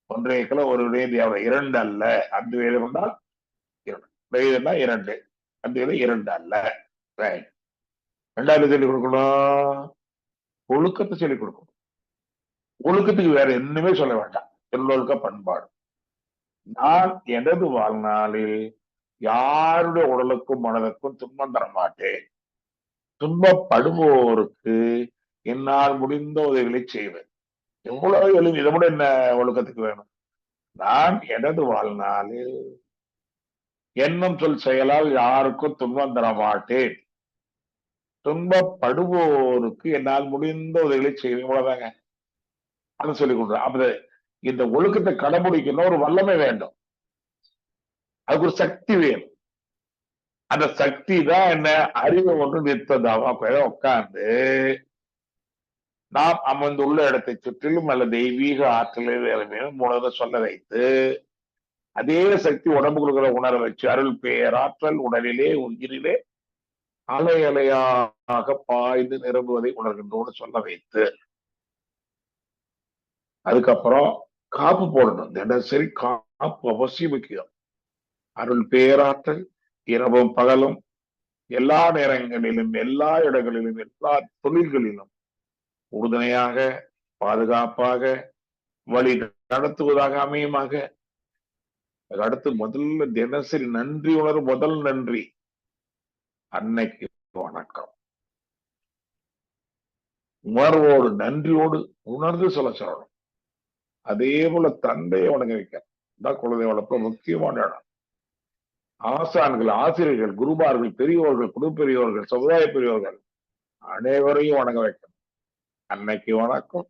ஒன்றே கல ஒரு தேவை, இரண்டு அல்ல. அத்வைதம் என்றால் இரண்டு, இரண்டு, அத்வைதம் இரண்டு அல்ல. ரெண்டாவது சொல்லிக் கொடுக்கணும், ஒழுக்கத்தை சொல்லிக் கொடுக்கணும். ஒழுக்கத்துக்கு வேற என்னமே சொல்ல வேண்டாம். எல்லோருக்க பண்பாடு. நான் எனது வாழ்நாளில் யாருடைய உடலுக்கும் மனதுக்கும் துன்பம் தர மாட்டேன். துன்பப்படுவோருக்கு என்னால் முடிந்த உதவிகளை செய்வேன். எவ்வளவு எளிமை! இதை விட என்ன ஒழுக்கத்துக்கு வேணும்? நான் எனது வாழ்நாளில் எண்ணம் சொல் செயலால் யாருக்கும் துன்பம் தர மாட்டேன். துன்பப்படுவோருக்கு என்னால் முடிந்த உதவிகளை செய்வேன். இவ்வளவுதாங்க. அதை சொல்லிக் கொடுக்குறேன். அப்ப இந்த ஒழுக்கத்தை கடைபிடிக்கணும், ஒரு வல்லமை வேண்டும், அதுக்கு ஒரு சக்தி வேணும். அந்த சக்தி தான் என்ன? அறிவை ஒன்று நிறுத்ததாக உட்கார்ந்து நாம் அமர்ந்துள்ள இடத்தை சுற்றிலும் அல்ல தெய்வீக ஆற்றலை மூலத்தை சொல்ல வைத்து, அதே சக்தி உடம்பு கொடுக்கிற உணர வச்சு, அருள் பேராற்றல் உடலிலே உயிரிலே அலை அலையாக பாய்ந்து நிரம்புவதை உணர்கின்றோன்னு சொல்ல வைத்து, அதுக்கப்புறம் காப்பு போடணும். தினசரி காப்பு அவசியம் முக்கியம். அருள் பேராற்றல் இரவும் பகலும் எல்லா நேரங்களிலும் எல்லா இடங்களிலும் எல்லா தொழில்களிலும் உறுதுணையாக, பாதுகாப்பாக, வழி நடத்துவதாக அமையுமாக. அடுத்து முதல்ல தினசரி நன்றி உணர்வு. முதல் நன்றி அன்னைக்கு வணக்கம். உணர்வோடு நன்றியோடு உணர்ந்து சொல்ல சொல்லணும். அதே போல தந்தையை வணங்க வைக்கணும். இதான் குழந்தை வளர்ப்பு முக்கியமான இடம். ஆசான்கள், ஆசிரியர்கள், குருமார்கள், பெரியோர்கள், குடும்ப பெரியோர்கள், சமுதாய பெரியோர்கள் அனைவரையும் வணங்க வைக்கணும். அன்னைக்கு வணக்கம்,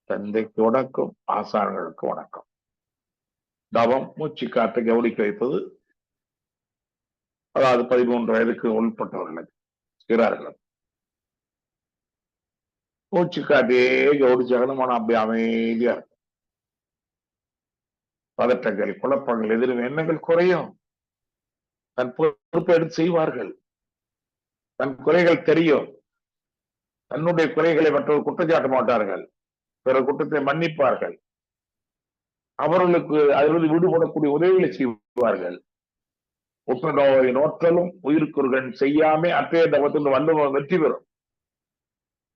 தந்தைக்கு வணக்கம், ஆசான்களுக்கு வணக்கம். தவம், மூச்சு காற்றை கவனிக்க வைப்பது, அதாவது 13 வயதுக்கு உட்பட்டவர்களுக்கு சிறார்களுக்கு மூச்சு காட்டையே கவனிச்சாங்கன்னா மனம் அப்படி அமைதியா இருக்கும். பதட்டங்கள், குழப்பங்கள், எதிரும் எண்ணங்கள் குறையும். தன் பொறுப்பை எடுத்து செய்வார்கள். தன் குறைகள் தெரியும். தன்னுடைய குறைகளை மற்றவர் குற்றச்சாட்ட மாட்டார்கள். பிற குற்றத்தை மன்னிப்பார்கள். அவர்களுக்கு அதிலிருந்து விடுபடக்கூடிய உதவிகளை செய்வார்கள். உற்ற நோய் நோற்றலும் உயிருக்குறுகன் செய்யாம அத்தைய தவத்தில் வள்ளுவம் வெற்றி பெறும்.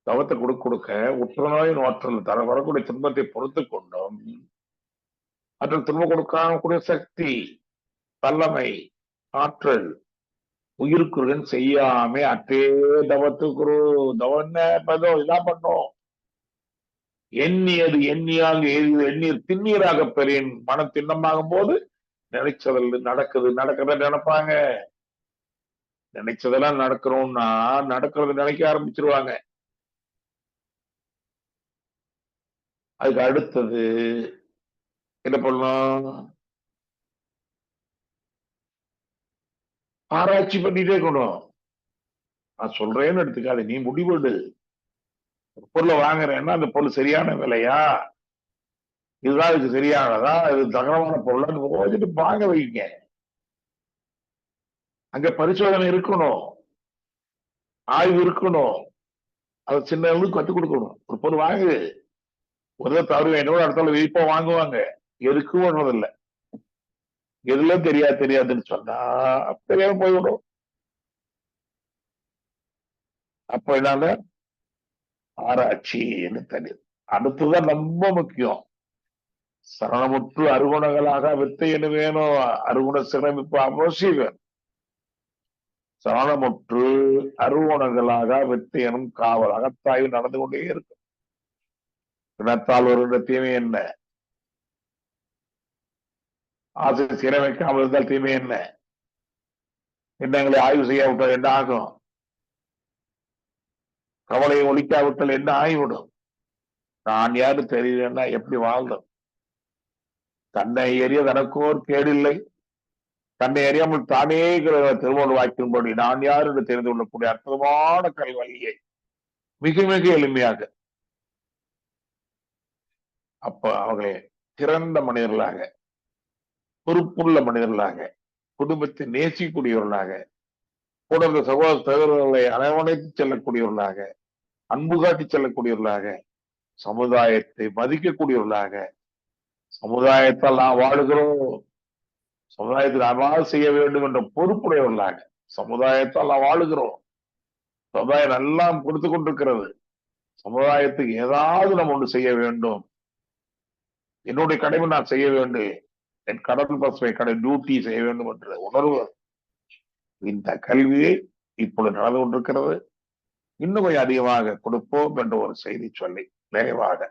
தவத்தை கொடுக்க உற்ற நோய் நோற்றல் தர வரக்கூடிய துன்பத்தை பொறுத்து கொண்டும் மற்ற துன்பம் கொடுக்காமக்கூடிய சக்தி, வல்லமை, ஆற்றல் உயிருக்குறுகன் செய்யாம அத்தே தவத்துக்குரு தவம் இதான் பண்ணோம். எண்ணியது எண்ணியாக எண்ணீர் திண்ணீராக பெரியன் மனம் திண்ணமாகும் போது நினைச்சதில் நடக்கிறத நினைப்பாங்க. நினைச்சதெல்லாம் நடக்கிறோம்னா நடக்கிறத நினைக்க ஆரம்பிச்சிருவாங்க. அதுக்கு அடுத்தது என்ன பண்ணலாம்? ஆராய்ச்சி பண்ணிட்டே இருக்கணும். நான் சொல்றேன்னு எடுத்துக்காது, நீ முடிவெடு. பொருளை வாங்குறேன்னா அந்த பொருள் சரியான விலையா, இதுதான் இதுக்கு சரியானதா, இது தகரமான பொருளான்னு யோசிச்சுட்டு வாங்க வைங்க. அங்க பரிசோதனை இருக்கணும், ஆய்வு இருக்கணும். அதை சின்ன கத்துக் கொடுக்கணும். ஒரு பொருள் வாங்கு, ஒரு தவறு வேணும், அடுத்த விழிப்பா வாங்குவாங்க. எதுக்கும் வர்றதில்லை. எதுல தெரியாதுன்னு சொன்னா தெரியாம போய்விடும். அப்ப என்னால ஆராய்ச்சின்னு தனி. அடுத்துதான் ரொம்ப முக்கியம். சரணமுற்று அருகுணங்களாக வித்தைன்னு வேணும். அருகுண சிறமிப்பு அவசியம் வேணும். சரணமுற்று அருகுணங்களாக வித்தையனும் காவல் அகத்தாய்வு நடந்து கொண்டே இருக்கும். இனத்தால் ஒரு தீமை என்ன? ஆசை சீரமைக்காமல் இருந்தால் தீமை என்ன? எண்ணங்களை ஆய்வு செய்யாவிட்டால் என்ன ஆகும்? கவலையை ஒழிக்காவிட்டால் என்ன ஆகிவிடும்? நான் யாரு தெரியலன்னா எப்படி வாழ்ந்தோம்? தன்னை எறிய தனக்கோர் கேடில்லை, தன்னை அறியாமல் தானே திருமண வாய்க்கும்படி நான் யார் என்று தெரிந்து கொள்ளக்கூடிய அற்புதமான கல்வழியை மிக மிக எளிமையாக அப்ப அவர்களை சிறந்த மனிதர்களாக, பொறுப்புள்ள மனிதர்களாக, குடும்பத்தை நேசிக்கூடியவர்களாக, கூட சகோதர சகோதரர்களை அரவணைத்து செல்லக்கூடியவர்களாக, அன்பு காட்டி செல்லக்கூடியவர்களாக, சமுதாயத்தை மதிக்கக்கூடியவர்களாக, சமுதாயத்தால் நாம் வாழுகிறோம், சமுதாயத்தில் நாம் செய்ய வேண்டும் என்ற பொறுப்புடையவர்களாக, சமுதாயத்தால் நாம் வாழுகிறோம், சமுதாயம் எல்லாம் கொடுத்து கொண்டிருக்கிறது, சமுதாயத்துக்கு ஏதாவது நம்ம ஒன்று செய்ய வேண்டும், என்னுடைய கடமை நான் செய்ய வேண்டும், என் கடவுள் பசுமை கடை டியூட்டி செய்ய வேண்டும் என்ற உணர்வு இந்த கல்வியை இப்பொழுது நடந்து கொண்டிருக்கிறது. இன்னும் கொஞ்சம் அதிகமாக கொடுப்போம் என்ற ஒரு செய்தி சொல்லி நிறைவாக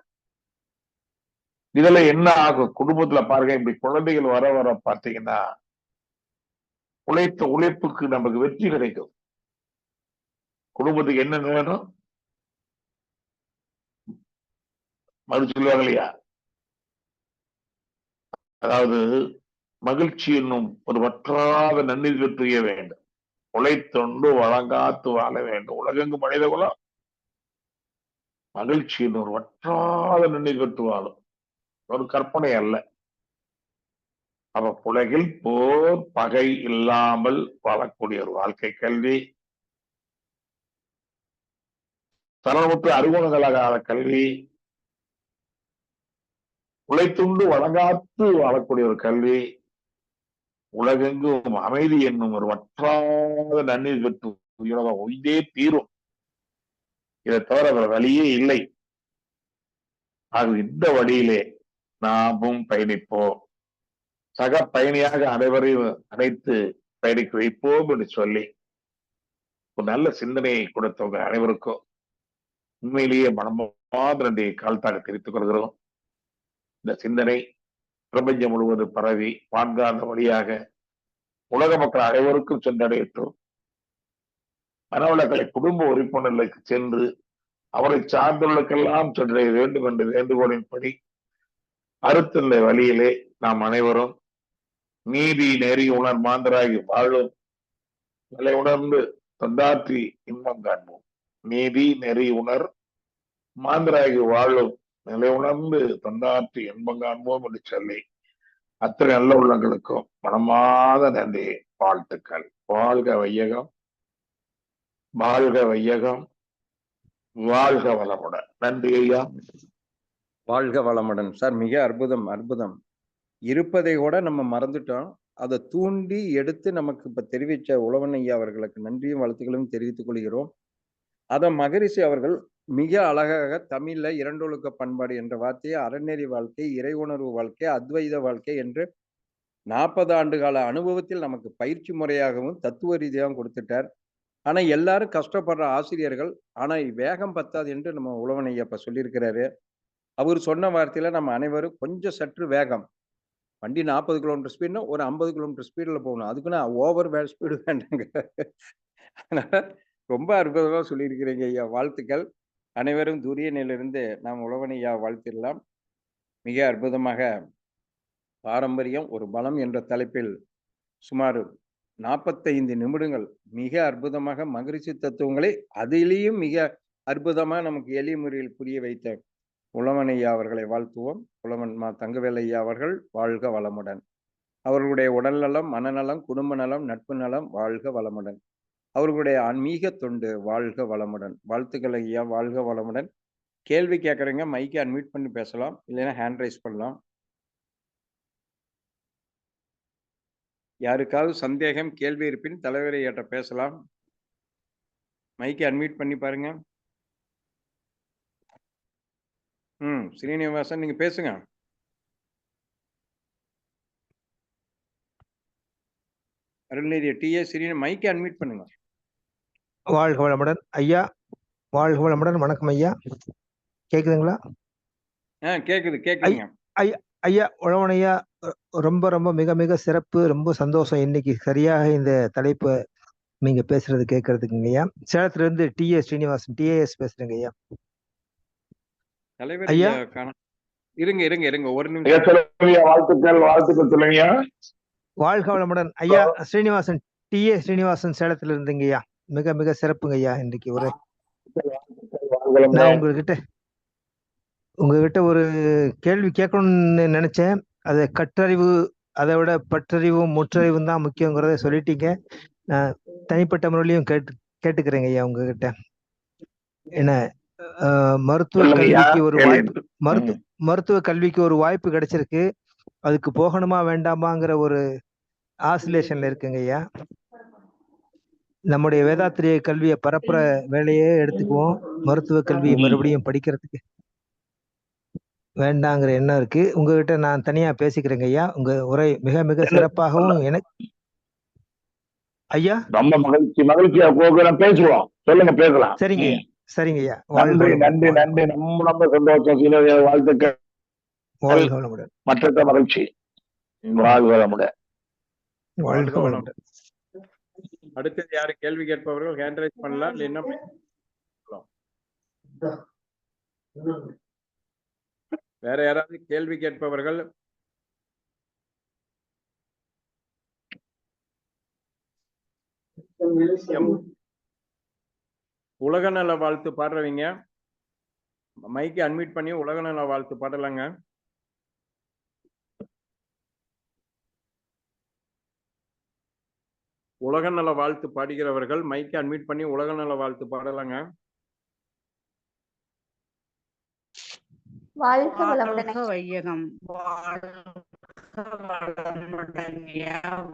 இதுல என்ன ஆகும்? குடும்பத்துல பாருங்க, இப்படி குழந்தைகள் வர வர பார்த்தீங்கன்னா உழைத்த உழைப்புக்கு நமக்கு வெற்றி கிடைக்கும். குடும்பத்துக்கு என்ன வேணும்? மறு சொல்லுவாங்க இல்லையா, அதாவது மகிழ்ச்சி என்னும் ஒரு வற்றாத நன்னீர் பெற்றிய வேண்டும், உழைத்தொண்டு வழங்காத்து வாழ வேண்டும். உலகெங்கு மனித குலம் மகிழ்ச்சி என்னும் ஒரு வற்றாத நன்னீர் பெற்று வாழும். ஒரு கற்பனை அல்ல. அப்ப உலகில் போர் பகை இல்லாமல் வாழக்கூடிய ஒரு வாழ்க்கை கல்வி, தரமுற்று அறுகுணங்களாக கல்வி, உழைத்துண்டு வழங்காத்து வாழக்கூடிய ஒரு கல்வி, உலகெங்கும் அமைதி என்னும் ஒரு வற்றாத நன்னீர் பெற்று உலகம் ஒய்தே தீரும். இதை தவிர வேற வழியே இல்லை. ஆக இந்த வழியிலே நாமும் பயணிப்போம். சக பயணியாக அனைவரையும் அழைத்து பயணிக்க வைப்போம் என்று சொல்லி ஒரு நல்ல சிந்தனையை கொடுத்தவங்க அனைவருக்கும் உண்மையிலேயே மனமார்ந்த நன்றியை கால்தாக தெரிவித்துக் கொள்கிறோம். இந்த சிந்தனை பிரபஞ்சம் முழுவதும் பரவி வான்காந்த வழியாக உலக மக்கள் அனைவருக்கும் சென்றடையட்டும். மனவளக்கலை குடும்ப உறுப்பினர்களுக்கு சென்று அவரை சார்ந்தவர்களுக்கெல்லாம் சென்றடைய வேண்டும் என்ற வேண்டுகோளின்படி அறுத்துள்ள வழியிலே நாம் அனைவரும் நீதி நெறி உணர் மாந்தராகி வாழும் நிலை உணர்ந்து தொண்டாற்றி இன்பம் காண்போம். நீதி நெறி உணர் மாந்தராகி வாழும் நிலை உணர்ந்து தொண்டாற்றி இன்பம் காண்போம் என்று சொல்லி அத்தனை நல்ல உள்ளங்களுக்கும் மனமாத நன்றி, வாழ்த்துக்கள். வாழ்க வையகம், வாழ்க வையகம், வாழ்க வளமுடன். நன்றி ஐயா.
வாழ்க வளமுடன் சார். மிக அற்புதம், அற்புதம். இருப்பதை கூட நம்ம மறந்துட்டோம். அதை தூண்டி எடுத்து நமக்கு இப்ப தெரிவிச்ச உழவன் ஐயா அவர்களுக்கு நன்றியும் வாழ்த்துக்களும் தெரிவித்துக் கொள்கிறோம். அதை மகரிஷி அவர்கள் மிக அழகாக தமிழ்ல இரண்டொழுக்க பண்பாடு என்ற வார்த்தையை அறநெறி வாழ்க்கை, இறை உணர்வு வாழ்க்கை, அத்வைத வாழ்க்கை என்று 40 ஆண்டு கால அனுபவத்தில் நமக்கு பயிற்சி முறையாகவும் தத்துவ ரீதியாகவும் கொடுத்துட்டார். ஆனா எல்லாரும் கஷ்டப்படுற ஆசிரியர்கள், ஆனா வேகம் பத்தாது என்று நம்ம உழவன் ஐயா இப்ப சொல்லியிருக்கிறாரு. அவர் சொன்ன வார்த்தையில நம்ம அனைவரும் கொஞ்சம் சற்று வேகம், வண்டி 40 கிலோமீட்டர் ஸ்பீட்னா ஒரு 50 கிலோமீட்டர் ஸ்பீடில் போகணும். அதுக்குன்னு ஓவர் ஸ்பீடு வேண்டாங்க. அதனால ரொம்ப அற்புதமாக சொல்லியிருக்கிறீங்க ஐயா. வாழ்த்துக்கள். அனைவரும் துரியனிலிருந்து நாம் உழவன் ஐயா வாழ்த்திடலாம். மிக அற்புதமாக பாரம்பரியம் ஒரு பலம் என்ற தலைப்பில் சுமார் 45 நிமிடங்கள் மிக அற்புதமாக மகரிஷி தத்துவங்களை அதிலேயும் மிக அற்புதமாக நமக்கு எளிய முறையில் புரிய வைத்த உழவன் ஐயா அவர்களை வாழ்த்துவோம். உழவன் தங்கவேல் ஐயா அவர்கள் வாழ்க வளமுடன். அவர்களுடைய உடல்நலம், மனநலம், குடும்ப நலம், நட்பு நலம் வாழ்க வளமுடன். அவர்களுடைய ஆன்மீக தொண்டு வாழ்க வளமுடன். வாழ்த்துக்கள் ஐயா, வாழ்க வளமுடன். கேள்வி கேட்குறீங்க, மைக்கை அன்மியூட் பண்ணி பேசலாம், இல்லைன்னா ஹேண்ட் ரைஸ் பண்ணலாம். யாருக்காவது சந்தேகம், கேள்வி இருப்பின் தலைவரை ஏற்ற பேசலாம். மைக்கை அன்மியூட் பண்ணி பாருங்க. ஸ்ரீனிவாசன் நீங்க பேசுங்க. அருள்நீதி டிஏ ஸ்ரீனி மைக்கை அன்மியூட் பண்ணுங்க.
வாழ்க வளமுடன் ஐயா. வாழ்க வளமுடன். வணக்கம் ஐயா. கேக்குதுங்களா?
கேக்குதுங்க
ஐயா. உழவன் ஐயா, ரொம்ப ரொம்ப மிக மிக சிறப்பு. ரொம்ப சந்தோஷம் இன்னைக்கு சரியாக இந்த தலைப்பு நீங்க பேசுறது கேட்கறதுக்குங்க ஐயா. சேலத்துல இருந்து டிஏ ஸ்ரீனிவாசன் டிஏஎஸ் பேசுறேங்க ஐயா.
தலைவர் ஐயா இருங்க ஒரு நிமிஷம்.
வாழ்த்துக்கள் சொல்லுங்க.
வாழ்க வளமுடன் ஐயா. ஸ்ரீனிவாசன் டிஏ ஸ்ரீனிவாசன் சேலத்துல இருந்துங்க ஐயா. மிக மிக சிறப்புங்க ஐயா இன்னைக்கு உரை. நான் உங்ககிட்ட ஒரு கேள்வி கேட்கணும்னு நினைச்சேன். அது கற்றறிவு, அதை விட பற்றறிவும் முற்றறிவும் தான் முக்கியங்கிறத சொல்லிட்டீங்க. நான் தனிப்பட்ட முறையிலையும் கேட்டுக்கிறேங்க ஐயா உங்ககிட்ட. என்ன மருத்துவ கல்விக்கு ஒரு வாய்ப்பு, மருத்துவ கல்விக்கு ஒரு வாய்ப்பு கிடைச்சிருக்கு. அதுக்கு போகணுமா வேண்டாமாங்கிற ஒரு ஆசிலேஷன்ல இருக்குங்க ஐயா. நம்முடைய வேதாத்திரிய கல்வியை பரப்புற வேலையே எடுத்துக்குவோம். மருத்துவ கல்வி மறுபடியும் படிக்கிறதுக்கு வேண்டாங்கிற எண்ணம் இருக்கு. உங்ககிட்ட நான் தனியா பேசிக்கிறேங்க ஐயா. உங்க உரை மிக மிக சிறப்பாகவும் எனக்கு ஐயா
ரொம்ப மகிழ்ச்சியா பேசுவோம். சொல்லுங்க, பேசலாம்.
சரிங்க சரிங்க ஐயா.
நன்றி. ரொம்ப சந்தோஷம். வாழ்த்துக்கள்.
வாழ்க வளமுடன்.
மற்ற மகிழ்ச்சி. வாழ்க வளமுடன்.
வாழ்க வளமுடன்.
அடுத்தது யாரு கேள்வி கேட்பவர்கள் ஹேண்ட் ரைஸ் பண்ணலாம், இல்லைன்னா வேற யாராவது கேள்வி கேட்பவர்கள்? உலக நல வாழ்த்து பாடுறவங்க மைக்கை அன்மியூட் பண்ணி உலக நல வாழ்த்து பாடலாங்க. உலக நல வாழ்த்து பாடுகிறவர்கள் மைக்கை அன்மியூட் பண்ணி உலக நல வாழ்த்து பாடலாங்க.
வாழ்க வளமுடன்.
வையகம்.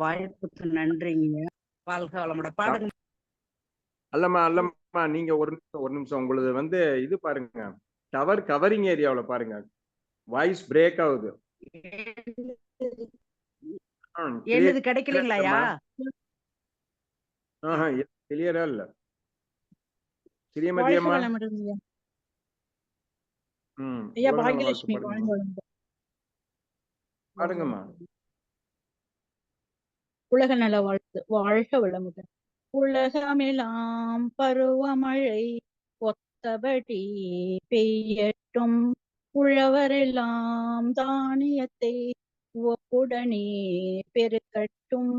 வாய்ப்புக்கு நன்றிங்க. வாழ்க வளமுடன். பாடுங்க.
அல்லம்மா நீங்க ஒரு நிமிஷம் உங்களது இது பாருங்க, டவர் கவரிங் ஏரியாவுல பாருங்க, வாய்ஸ் பிரேக் ஆகுது.
என்னது கிடைக்கலங்களாயா?
கிளியரா இல்ல. ஸ்ரீமதி அம்மா.
ஐயா பாகியலட்சுமி.
பாடுங்கம்மா.
உலக நல வாழ்த்து. வாழ்க வளமுடன். உலகமெல்லாம் பருவமழை ஒத்தபடி பெய்யட்டும். உழவரெல்லாம் தானியத்தை ஒப்புடனே பெருக்கட்டும்.